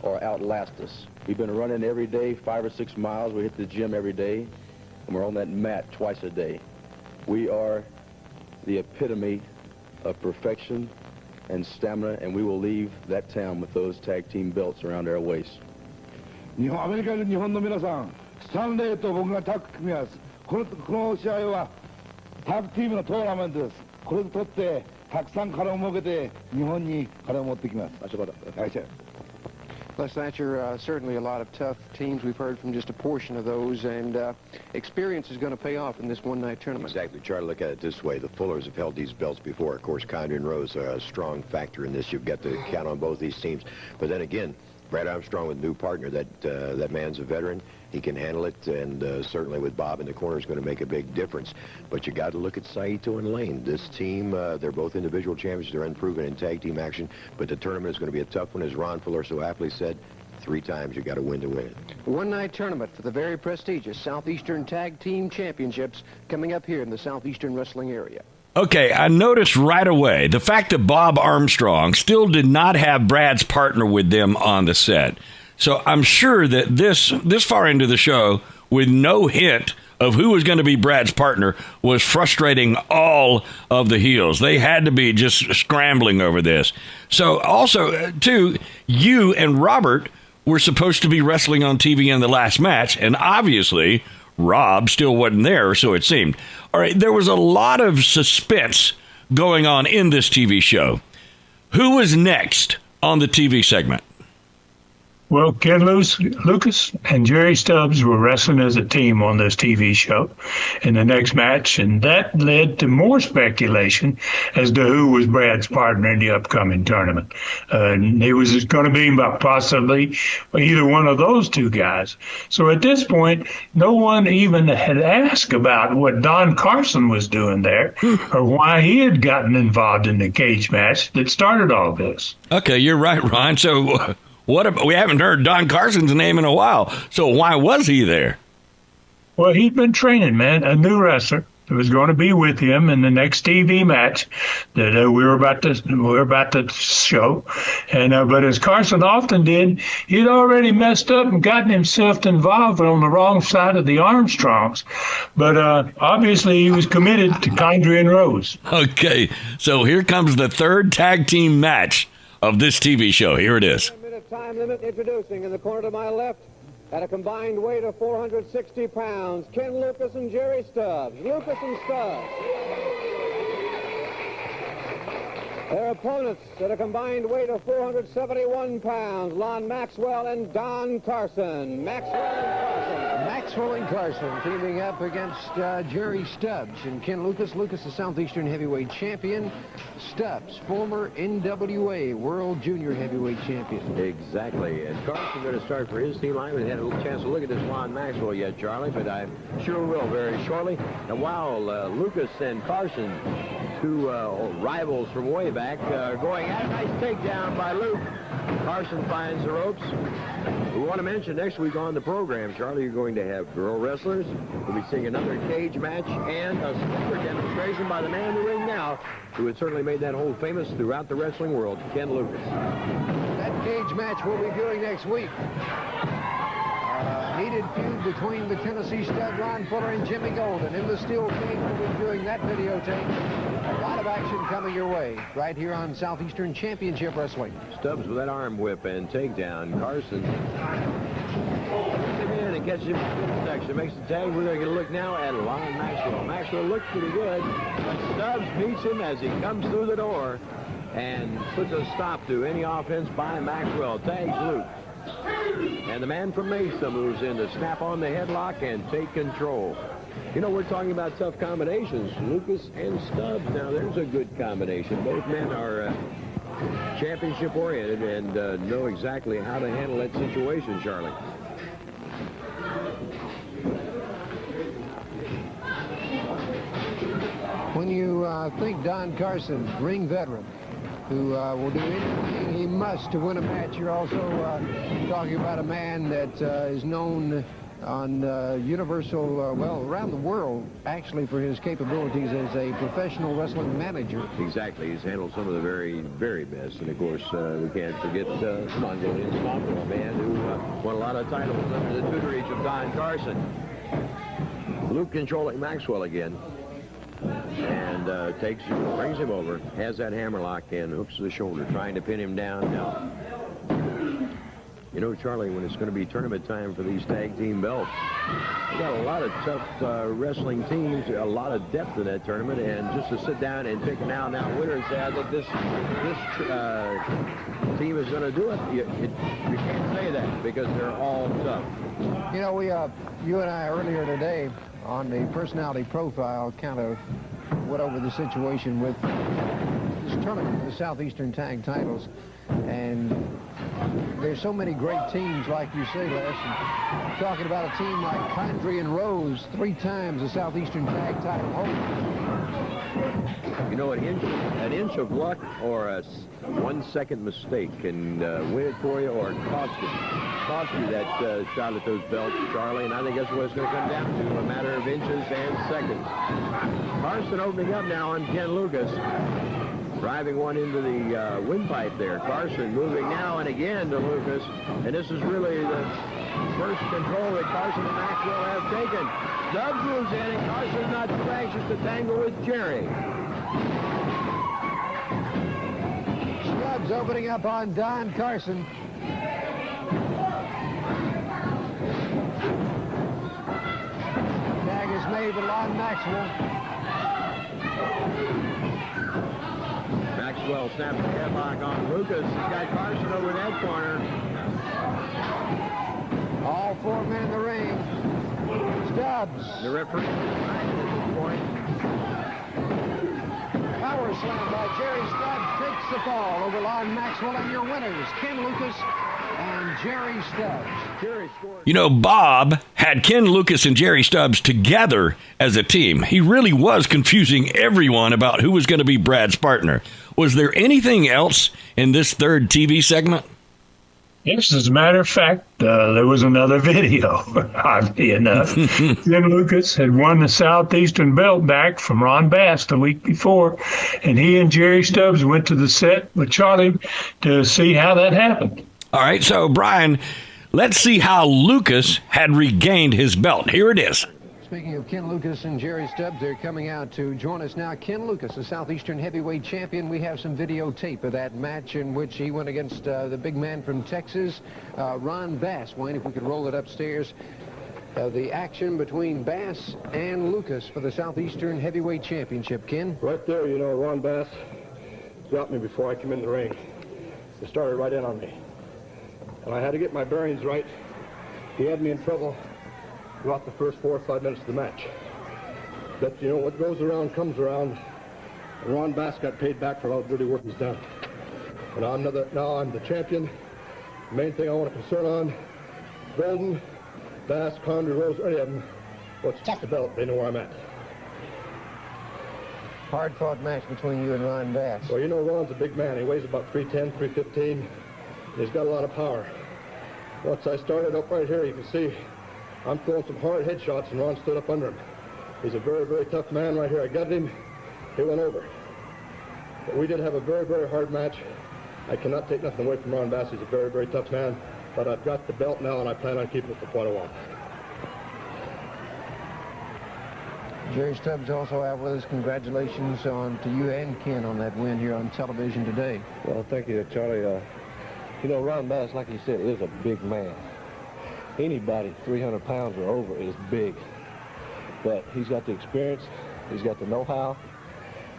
or outlast us. We've been running every day, 5 or 6 miles. We hit the gym every day, and we're on that mat twice a day. We are the epitome of perfection and stamina, and we will leave that town with those tag team belts around our waists. アメリカの日本の皆さん、スタンレーと僕がタッグ組みます。この試合はタッグチームのトーナメントです。これを取ってたくさん金を儲けて日本に金を持ってきます。Les Thatcher, certainly a lot of tough teams. We've heard from just a portion of those, and experience is going to pay off in this one-night tournament. Exactly. Try to look at it this way. The Fullers have held these belts before. Of course, Condon and Rose are a strong factor in this. You've got to count on both these teams. But then again, Brad Armstrong with a new partner, that man's a veteran. He can handle it, and certainly with Bob in the corner is going to make a big difference. But you got to look at Saito and Lane. This team, they're both individual champions. They're unproven in tag team action, but the tournament is going to be a tough one, as Ron Fuller so aptly said. 3 times you got to win to win it. One-night tournament for the very prestigious Southeastern Tag Team Championships coming up here in the Southeastern Wrestling area. Okay, I noticed right away the fact that Bob Armstrong still did not have Brad's partner with them on the set. So I'm sure that this far into the show, with no hint of who was going to be Brad's partner, was frustrating all of the heels. They had to be just scrambling over this. So also, too, you and Robert were supposed to be wrestling on TV in the last match, and obviously Rob still wasn't there, so it seemed. All right, there was a lot of suspense going on in this TV show. Who was next on the TV segment? Well, Ken Lucas and Jerry Stubbs were wrestling as a team on this TV show in the next match, and that led to more speculation as to who was Brad's partner in the upcoming tournament. It was going to be possibly either one of those two guys. So at this point, no one even had asked about what Don Carson was doing there or why he had gotten involved in the cage match that started all this. Okay, you're right, Ron. So we haven't heard Don Carson's name in a while, so why was he there? Well, he'd been training, man, a new wrestler that was going to be with him in the next TV match that we were about to show. And but as Carson often did, he'd already messed up and gotten himself involved on the wrong side of the Armstrongs. But obviously he was committed to Condry and Rose. Okay, so here comes the third tag team match of this TV show. Here it is. Time limit introducing in the corner to my left at a combined weight of 460 pounds, Ken Lucas and Jerry Stubbs. Lucas and Stubbs. Their opponents at a combined weight of 471 pounds, Lon Maxwell and Don Carson. Maxwell and Carson teaming up against Jerry Stubbs and Ken Lucas. Lucas, the Southeastern Heavyweight Champion. Stubbs, former NWA World Junior Heavyweight Champion. Exactly. And Carson going to start for his team. I haven't had a chance to look at this Lon Maxwell yet, Charlie, but I sure will very shortly. And while Lucas and Carson, two rivals from way back, going at a nice takedown by Luke. Carson finds the ropes. We want to mention next week on the program, Charlie, you're going to have girl wrestlers. We'll be seeing another cage match and a speaker demonstration by the man in the ring now, who had certainly made that hold famous throughout the wrestling world, Ken Lucas. That cage match we'll be doing next week. Heated feud between the Tennessee stud Ron Fuller and Jimmy Golden. In the steel cage, we'll be doing that videotape. A lot of action coming your way right here on Southeastern Championship Wrestling. Stubbs with that arm whip and takedown. Carson him in and catches him in the section. Makes the tag. We're going to get a look now at Lon Maxwell. Maxwell looks pretty good. Stubbs meets him as he comes through the door and puts a stop to any offense by Maxwell. Tags Luke. And the man from Mesa moves in to snap on the headlock and take control. You know, we're talking about tough combinations. Lucas and Stubbs. Now, there's a good combination. Both men are championship-oriented and know exactly how to handle that situation, Charlie. When you think Don Carson, ring veteran, who will do anything he must to win a match, you're also talking about a man that is known on Universal, well, around the world, actually, for his capabilities as a professional wrestling manager. Exactly. He's handled some of the very, very best. And, of course, we can't forget Mongolian Stomper, a man who won a lot of titles under the tutorage of Don Carson. Luke controlling Maxwell again. And brings him over, has that hammerlock in, hooks the shoulder, trying to pin him down now. You know, Charlie, when it's going to be tournament time for these tag team belts, we got a lot of tough wrestling teams, a lot of depth in that tournament, and just to sit down and pick an out-and-out winner and say, I think this team is going to do it, you can't say that because they're all tough. You know, you and I earlier today on the personality profile kind of went over the situation with this tournament, the Southeastern Tag Titles, and there's so many great teams, like you say, Les, and talking about a team like Condrey and Rose, 3 times the Southeastern Tag Title holders. You know, an inch of luck or a 1-second mistake can win it for you or cost you that shot at those belts, Charlie, and I think that's what it's going to come down to, a matter of inches and seconds. Carson opening up now on Ken Lucas, driving one into the windpipe there. Carson moving now and again to Lucas, and this is really the first control that Carson and Maxwell have taken. Stubbs moves in, and Carson's not too anxious to tangle with Jerry. Stubbs opening up on Don Carson. Tag is made with Lon Maxwell. Maxwell snaps the headlock on Lucas. He's got Carson over that corner. All 4 men in the ring. Stubbs. The referee at this point. Power slam by Jerry Stubbs takes the fall over Lon Maxwell, and your winners, Ken Lucas and Jerry Stubbs. Jerry scored. You know, Bob had Ken Lucas and Jerry Stubbs together as a team. He really was confusing everyone about who was going to be Brad's partner. Was there anything else in this third TV segment? Yes, as a matter of fact, there was another video, oddly enough. Ken Lucas had won the Southeastern belt back from Ron Bass the week before, and he and Jerry Stubbs went to the set with Charlie to see how that happened. All right, so, Brian, let's see how Lucas had regained his belt. Here it is. Speaking of Ken Lucas and Jerry Stubbs, they're coming out to join us now. Ken Lucas, the Southeastern heavyweight champion. We have some videotape of that match in which he went against the big man from Texas, Ron Bass. Wayne, if we could roll it upstairs. The action between Bass and Lucas for the Southeastern heavyweight championship. Ken? Right there, you know, Ron Bass got me before I came in the ring. He started right in on me. And I had to get my bearings right. He had me in trouble throughout the first 4 or 5 minutes of the match. But, you know, what goes around comes around. And Ron Bass got paid back for all the dirty work he's done. And now I'm the champion. The main thing I want to concern on, Golden, Bass, Condor, Rose, any of them, what's the belt, they know where I'm at. Hard-fought match between you and Ron Bass. Well, you know, Ron's a big man. He weighs about 310, 315. He's got a lot of power. Once I started up right here, you can see I'm throwing some hard headshots, and Ron stood up under him. He's a very, very tough man right here. I got him. He went over. But we did have a very, very hard match. I cannot take nothing away from Ron Bass. He's a very, very tough man. But I've got the belt now, and I plan on keeping it for quite a while. Jerry Stubbs also out with us. Congratulations to you and Ken on that win here on television today. Well, thank you, Charlie. You know, Ron Bass, like you said, is a big man. Anybody 300 pounds or over is big. But he's got the experience, he's got the know-how,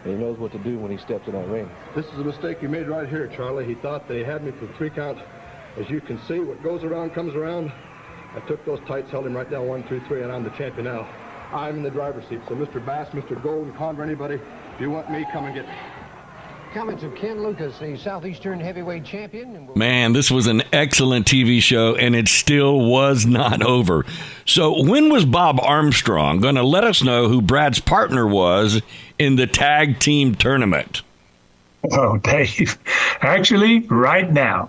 and he knows what to do when he steps in that ring. This is a mistake he made right here, Charlie. He thought that he had me for the 3 count. As you can see, what goes around comes around. I took those tights, held him right down 1, 2, 3, and I'm the champion now. I'm in the driver's seat. So Mr. Bass, Mr. Golden, Condor, anybody, if you want me, come and get me. Coming to Ken Lucas, the Southeastern heavyweight champion. Man, this was an excellent TV show, and it still was not over. So when was Bob Armstrong going to let us know who Brad's partner was in the tag team tournament? Oh, Dave, actually, right now.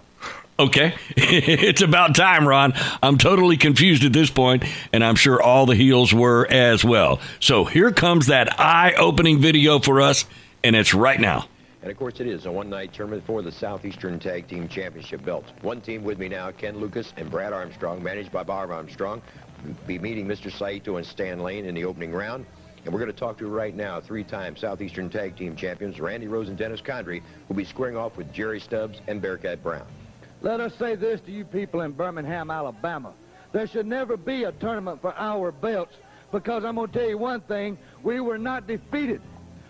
Okay, it's about time, Ron. I'm totally confused at this point, and I'm sure all the heels were as well. So here comes that eye-opening video for us, and it's right now. And, of course, it is a one-night tournament for the Southeastern Tag Team Championship belts. One team with me now, Ken Lucas and Brad Armstrong, managed by Bob Armstrong. We'll be meeting Mr. Saito and Stan Lane in the opening round. And we're going to talk to right now three-time Southeastern Tag Team Champions Randy Rose and Dennis Condrey, who will be squaring off with Jerry Stubbs and Bearcat Brown. Let us say this to you people in Birmingham, Alabama. There should never be a tournament for our belts, because I'm going to tell you one thing, we were not defeated.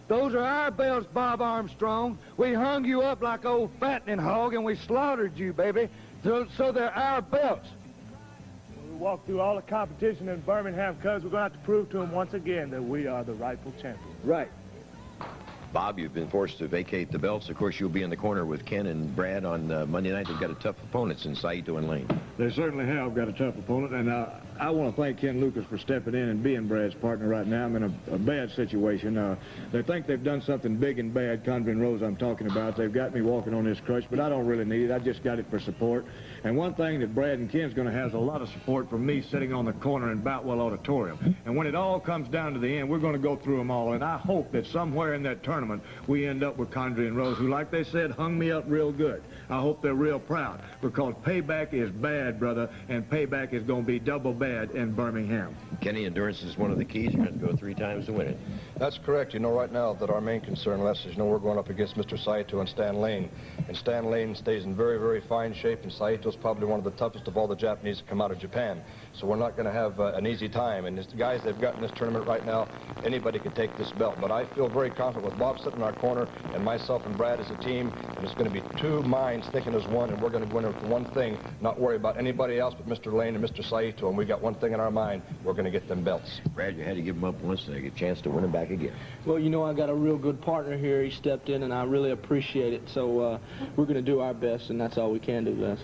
Those are our belts, Bob Armstrong. We hung you up like old fattening hog, and we slaughtered you, baby. So they're our belts. We walked through all the competition in Birmingham because we're going to have to prove to them once again that we are the rightful champions. Right. Bob, you've been forced to vacate the belts. Of course, you'll be in the corner with Ken and Brad on Monday night. They've got a tough opponents in Saito and Lane. They certainly have got a tough opponent, and I want to thank Ken Lucas for stepping in and being Brad's partner right now. I'm in a bad situation. They think they've done something big and bad, Condrey and Rose I'm talking about. They've got me walking on this crutch, but I don't really need it. I just got it for support. And one thing that Brad and Ken's going to have is a lot of support from me sitting on the corner in Boutwell Auditorium. And when it all comes down to the end, we're going to go through them all. And I hope that somewhere in that tournament, we end up with Condrey and Rose, who, like they said, hung me up real good. I hope they're real proud, because payback is bad, brother, and payback is going to be double bad in Birmingham. Kenny, endurance is one of the keys. You're going to have to go 3 times to win it. That's correct. You know, right now that our main concern, Les, is, we're going up against Mr. Saito and Stan Lane. And Stan Lane stays in very, very fine shape, and Saito's probably one of the toughest of all the Japanese that come out of Japan. So we're not going to have an easy time. And the guys they've got in this tournament right now, anybody could take this belt. But I feel very confident with Bob sitting in our corner and myself and Brad as a team, and it's going to be 2 minds thinking as one, and we're going to go in with one thing, not worry about anybody else but Mr. Lane and Mr. Saito, and we got one thing in our mind: we're going to get them belts. Brad, you had to give them up once, and they get a chance to win them back again. Well, I got a real good partner here. He stepped in, and I really appreciate it. So we're going to do our best, and that's all we can do, Les.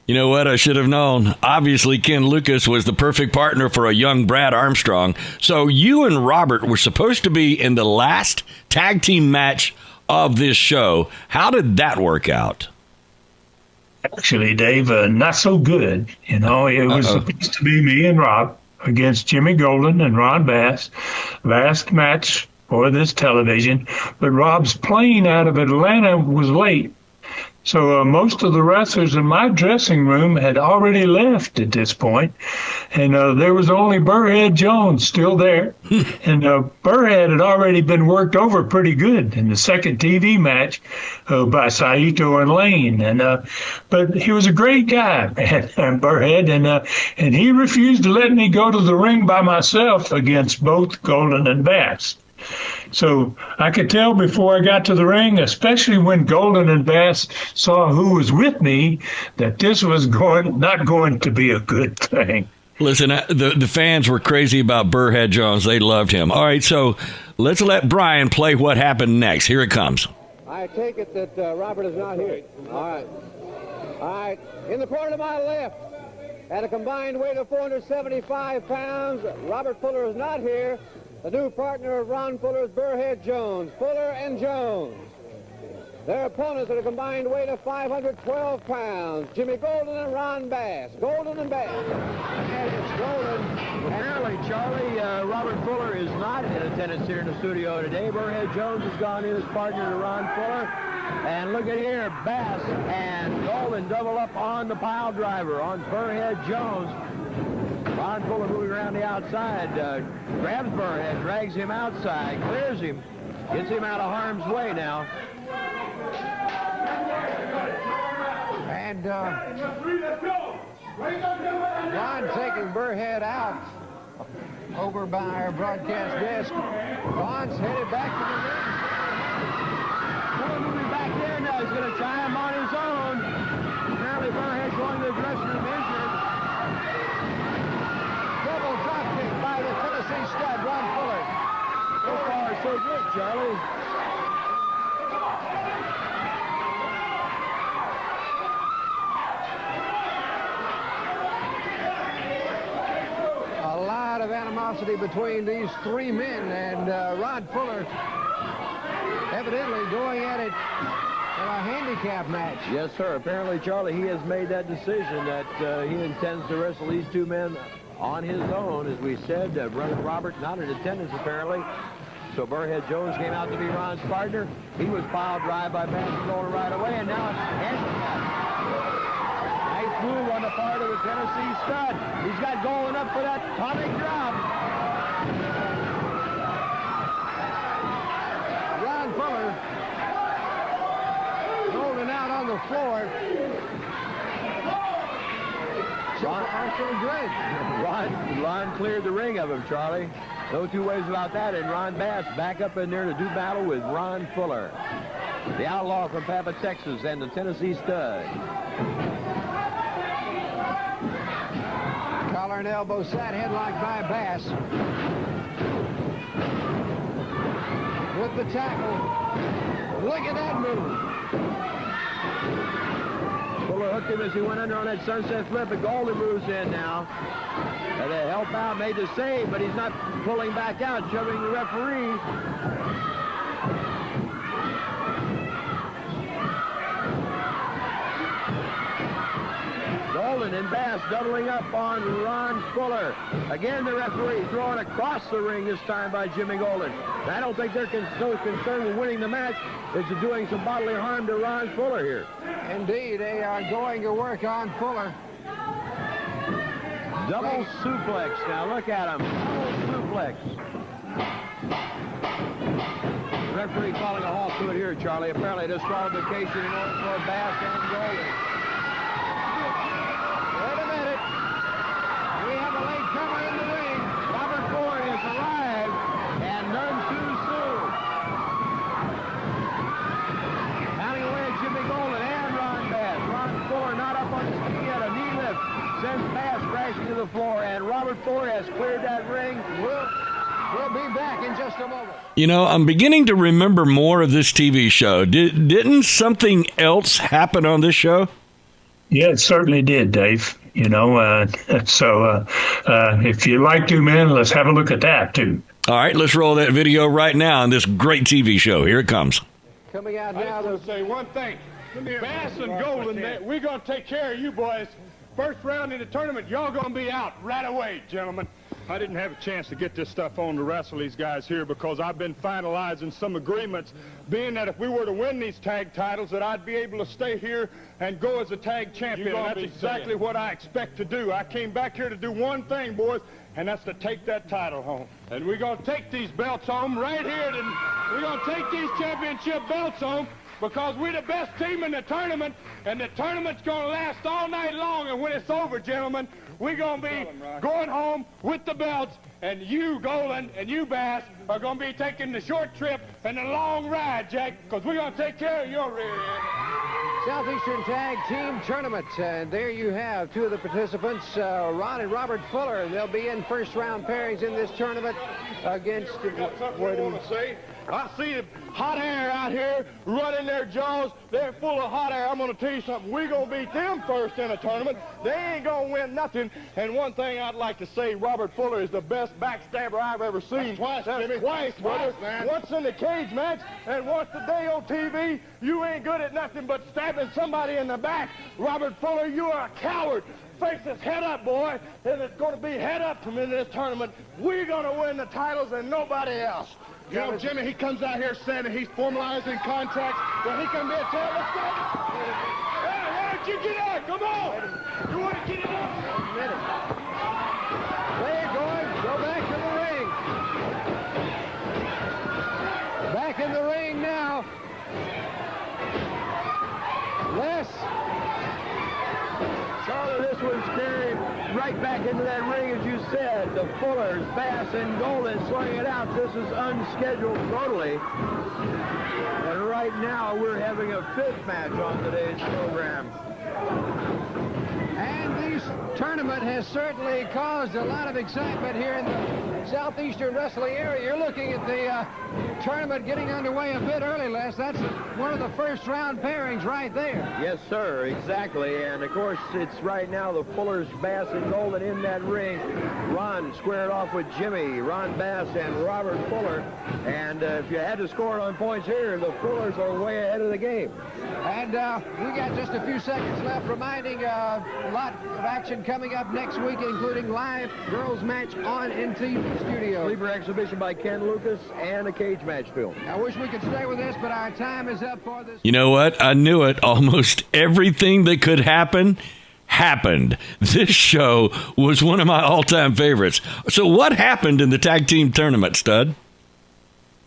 You know what? I should have known. Obviously, Ken Lucas was the perfect partner for a young Brad Armstrong. So you and Robert were supposed to be in the last tag team match of this show. How did that work out? Actually, Dave, not so good. It was supposed to be me and Rob against Jimmy Golden and Ron Bass. Last match for this television. But Rob's plane out of Atlanta was late. So most of the wrestlers in my dressing room had already left at this point, and there was only Burrhead Jones still there. And Burrhead had already been worked over pretty good in the second TV match by Saito and Lane. But he was a great guy, man, Burrhead, and he refused to let me go to the ring by myself against both Golden and Bass. So I could tell before I got to the ring, especially when Golden and Bass saw who was with me, that this was not going to be a good thing. Listen, the fans were crazy about Burrhead Jones. They loved him. All right, so let's let Brian play what happened next. Here it comes. I take it that Robert is not here. All right. All right. In the corner to my left, at a combined weight of 475 pounds, Robert Fuller is not here. The new partner of Ron Fuller is Burrhead Jones. Fuller and Jones. Their opponents at a combined weight of 512 pounds. Jimmy Golden and Ron Bass. Golden and Bass. Yes, it's Golden. Apparently, Charlie, Robert Fuller is not in attendance here in the studio today. Burrhead Jones has gone in as partner to Ron Fuller. And look at here, Bass and Golden double up on the pile driver on Burrhead Jones. Ron Fuller moving around the outside, grabs Burrhead, drags him outside, clears him, gets him out of harm's way now. And Ron taking Burrhead out over by our broadcast desk. Ron's headed back to the ring. Fuller moving back there now. He's going to try him on his own. Apparently Burrhead going to the dressing room injured. Double drop kick by the Tennessee stud, Ron Fuller. So far, so good, Charlie. A lot of animosity between these 3 men, and Ron Fuller evidently going at it a handicap match. Yes, sir. Apparently, Charlie, he has made that decision that he intends to wrestle these two men on his own. As we said, Brother Robert not in attendance, apparently. So Burrhead Jones came out to be Ron's partner. He was piled dry by Bass Golden right away, and now it's handicap. Nice move on the part of the Tennessee stud. He's got Golden up for that atomic drop. Ron Fuller rolling out on the floor. Ron cleared the ring of him, Charlie. No two ways about that. And Ron Bass back up in there to do battle with Ron Fuller, the outlaw from Papa, Texas, and the Tennessee stud. Collar and elbow side headlock by Bass. With the tackle. Look at that move. Fuller hooked him as he went under on that sunset flip, and Golden moves in now. And the help out made the save, but he's not pulling back out, shoving the referee. Golden and Bass doubling up on Ron Fuller. Again, the referee throwing across the ring this time by Jimmy Golden. I don't think they're so concerned with winning the match as to doing some bodily harm to Ron Fuller here. Indeed, they are going to work on Fuller. Double suplex. Now look at him. Double suplex. The referee calling a halt to it here, Charlie. Apparently disqualification in order for Bass and Golden. Wait a minute. We have a late comer in the ring. Robert Ford has arrived, and none too soon. Pounding away at Jimmy Golden and Ron Bass. Ron Fuller not up on his feet yet. A knee lift sends Bass crashing to the floor, and Robert Ford has cleared that ring. We'll be back in just a moment. You know, I'm beginning to remember more of this TV show. Didn't something else happen on this show? Yeah, it certainly did, Dave. You know, so if you like two men, let's have a look at that, too. All right, let's roll that video right now on this great TV show. Here it comes. Coming out now. I just want to say one thing. Bass and Golden, we're going to take care of you boys. First round in the tournament, y'all going to be out right away, gentlemen. I didn't have a chance to get this stuff on to wrestle these guys here because I've been finalizing some agreements, being that if we were to win these tag titles, that I'd be able to stay here and go as a tag champion. And that's exactly what I expect to do. I came back here to do one thing, boys, and that's to take that title home. And we're going to take these belts home right here. We're going to take these championship belts home because we're the best team in the tournament, and the tournament's going to last all night long. And when it's over, gentlemen, we're going to be going home with the belts, and you, Golden, and you, Bass, are going to be taking the short trip and the long ride, Jack, because we're going to take care of your rear end. Southeastern Tag Team Tournament, and there you have two of the participants, Ron and Robert Fuller. They'll be in first-round pairings in this tournament against... I got something I want to say. I see hot air out here running their jaws. They're full of hot air. I'm going to tell you something. We're going to beat them first in a tournament. They ain't going to win nothing. And one thing I'd like to say, Robert Fuller is the best backstabber I've ever seen. That's twice, brother. Man. Once in the cage match and once today on TV. You ain't good at nothing but stabbing somebody in the back. Robert Fuller, you are a coward. Face this head up, boy, and it's going to be head up from in this tournament. We're going to win the titles and nobody else. You know, Jimmy, he comes out here saying that he's formalizing contracts. Well, he can be a tail. Let's go. Hey, why don't you get out? Come on. You want to get it up? A minute. Play it going. Go back to the ring. Back in the ring now. Les. Charlie, this one's carried right back into that ring, as you said. The Fullers, Bass, and Golden swinging it out. This is unscheduled totally. And right now, we're having a fifth match on today's program. And this tournament has certainly caused a lot of excitement here in the Southeastern wrestling area. You're looking at the tournament getting underway a bit early, Les. That's one of the first round pairings right there. Yes, sir, exactly. And, of course, it's right now the Fullers, Bass, and Golden in that ring. Ron squared off with Jimmy, Ron Bass, and Robert Fuller. And if you had to score it on points here, the Fullers are way ahead of the game. And we got just a few seconds left, reminding a lot of action coming up next week, including live girls match on NTV Studio. Sleeper exhibition by Ken Lucas and a cage match film. I wish we could stay with this, but our time is up for this. You know what? I knew it. Almost everything that could happen happened. This show was one of my all-time favorites. So what happened in the tag team tournament, Stud?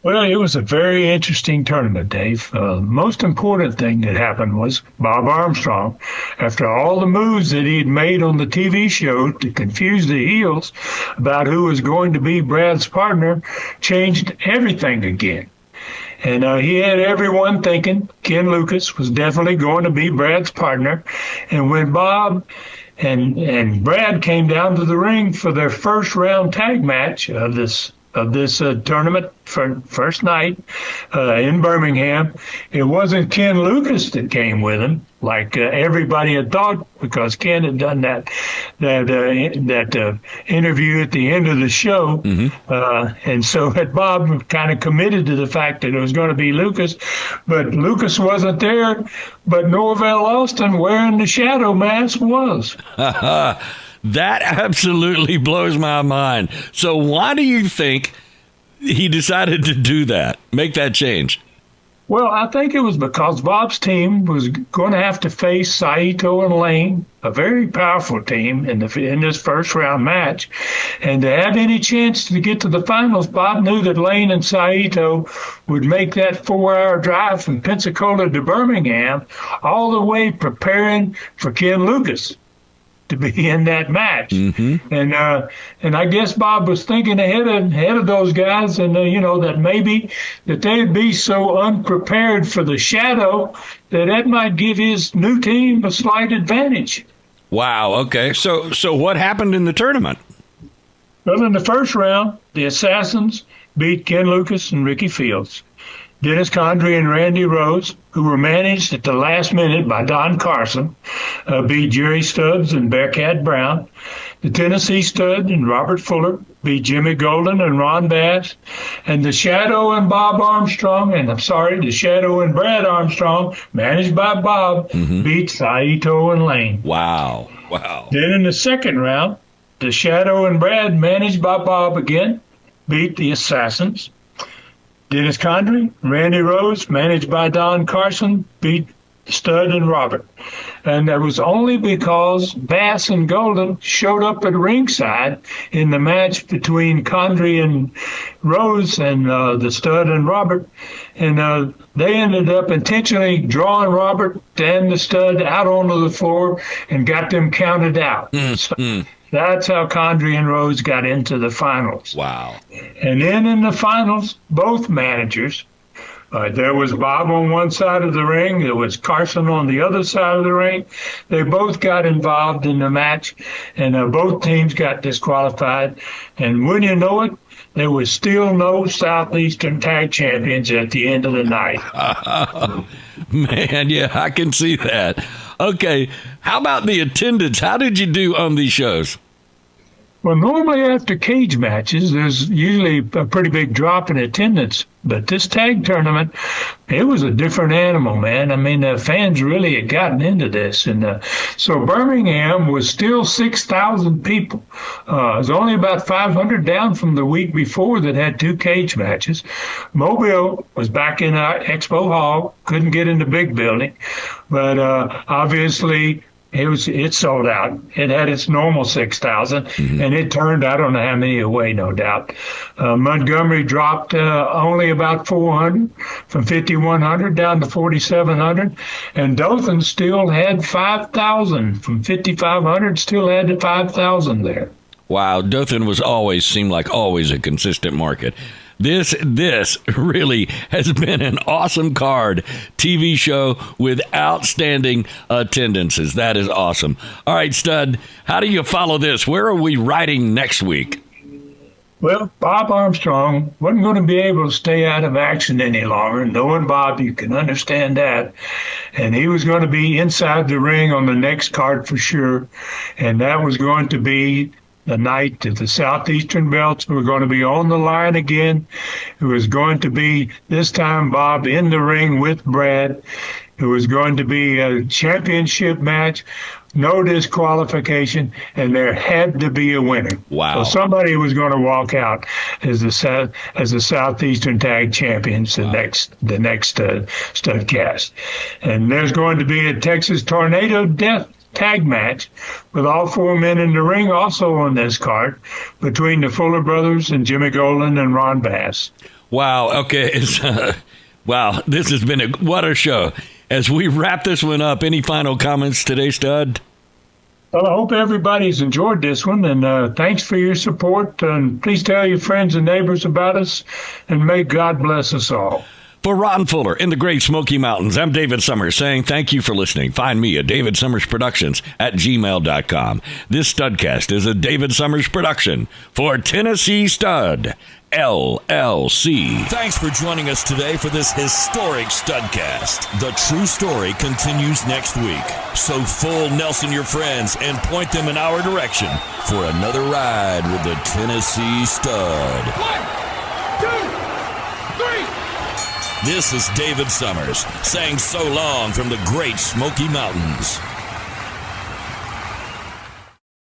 Well, it was a very interesting tournament, Dave. Most important thing that happened was Bob Armstrong, after all the moves that he'd made on the TV show to confuse the heels about who was going to be Brad's partner, changed everything again. And he had everyone thinking Ken Lucas was definitely going to be Brad's partner. And when Bob and Brad came down to the ring for their first round tag match of this tournament for first night in Birmingham, it wasn't Ken Lucas that came with him like everybody had thought, because Ken had done that interview at the end of the show. And so had Bob kind of committed to the fact that it was going to be Lucas, but Lucas wasn't there, but Norvell Austin wearing the shadow mask was. That absolutely blows my mind. So why do you think he decided to do that, make that change? Well, I think it was because Bob's team was going to have to face Saito and Lane, a very powerful team in this first round match. And to have any chance to get to the finals, Bob knew that Lane and Saito would make that 4-hour drive from Pensacola to Birmingham, all the way preparing for Ken Lucas to be in that match. And I guess Bob was thinking ahead of those guys, and that maybe that they'd be so unprepared for the shadow that might give his new team a slight advantage. Wow. Okay. So what happened in the tournament? Well, in the first round, the Assassins beat Ken Lucas and Ricky Fields. Dennis Condrey and Randy Rose, who were managed at the last minute by Don Carson, beat Jerry Stubbs and Bearcat Brown. The Tennessee Stud and Robert Fuller beat Jimmy Golden and Ron Bass. And the Shadow and the Shadow and Brad Armstrong, managed by Bob, beat Saito and Lane. Wow. Then in the second round, the Shadow and Brad, managed by Bob again, beat the Assassins. Dennis Condrey, Randy Rose, managed by Don Carson, beat Stud and Robert. And that was only because Bass and Golden showed up at ringside in the match between Condrey and Rose and the Stud and Robert. And they ended up intentionally drawing Robert and the Stud out onto the floor and got them counted out. That's how Condrey and Rose got into the finals. Wow. And then in the finals, both managers, there was Bob on one side of the ring, there was Carson on the other side of the ring. They both got involved in the match, and both teams got disqualified. And when you know it, there was still no Southeastern Tag Champions at the end of the night. Man, yeah, I can see that. Okay, how about the attendance? How did you do on these shows? Well, normally after cage matches, there's usually a pretty big drop in attendance. But this tag tournament, it was a different animal, man. I mean, the fans really had gotten into this. And so Birmingham was still 6,000 people. It was only about 500 down from the week before that had 2 cage matches. Mobile was back in our Expo Hall, couldn't get in the big building. But obviously, it sold out. It had its normal 6,000, and it turned, I don't know how many away, no doubt. Montgomery dropped only about 400, from 5,100 down to 4,700, and Dothan still had 5,000. From 5,500, still had 5,000 there. Wow, Dothan seemed like always a consistent market. This really has been an awesome card TV show with outstanding attendances. That is awesome. All right, Stud, how do you follow this? Where are we riding next week? Well, Bob Armstrong wasn't going to be able to stay out of action any longer. Knowing Bob, you can understand that. And he was going to be inside the ring on the next card for sure. And that was going to be the night that the Southeastern belts were going to be on the line again. It was going to be, this time, Bob in the ring with Brad. It was going to be a championship match, no disqualification, and there had to be a winner. Wow. So somebody was going to walk out as the Southeastern Tag Champions the next Studcast. And there's going to be a Texas Tornado Death tag match with all four men in the ring also on this card between the Fuller brothers and Jimmy Golden and Ron Bass. Wow. Okay. Wow. This has been what a show. As we wrap this one up, any final comments today, Stud? Well, I hope everybody's enjoyed this one, and thanks for your support. And please tell your friends and neighbors about us, and may God bless us all. For Ron Fuller in the Great Smoky Mountains, I'm David Summers saying thank you for listening. Find me at David Summers Productions at gmail.com. This Studcast is a David Summers production for Tennessee Stud, LLC. Thanks for joining us today for this historic Studcast. The true story continues next week. So fool Nelson your friends and point them in our direction for another ride with the Tennessee Stud. 1, 2, 3. This is David Summers saying so long from the Great Smoky Mountains.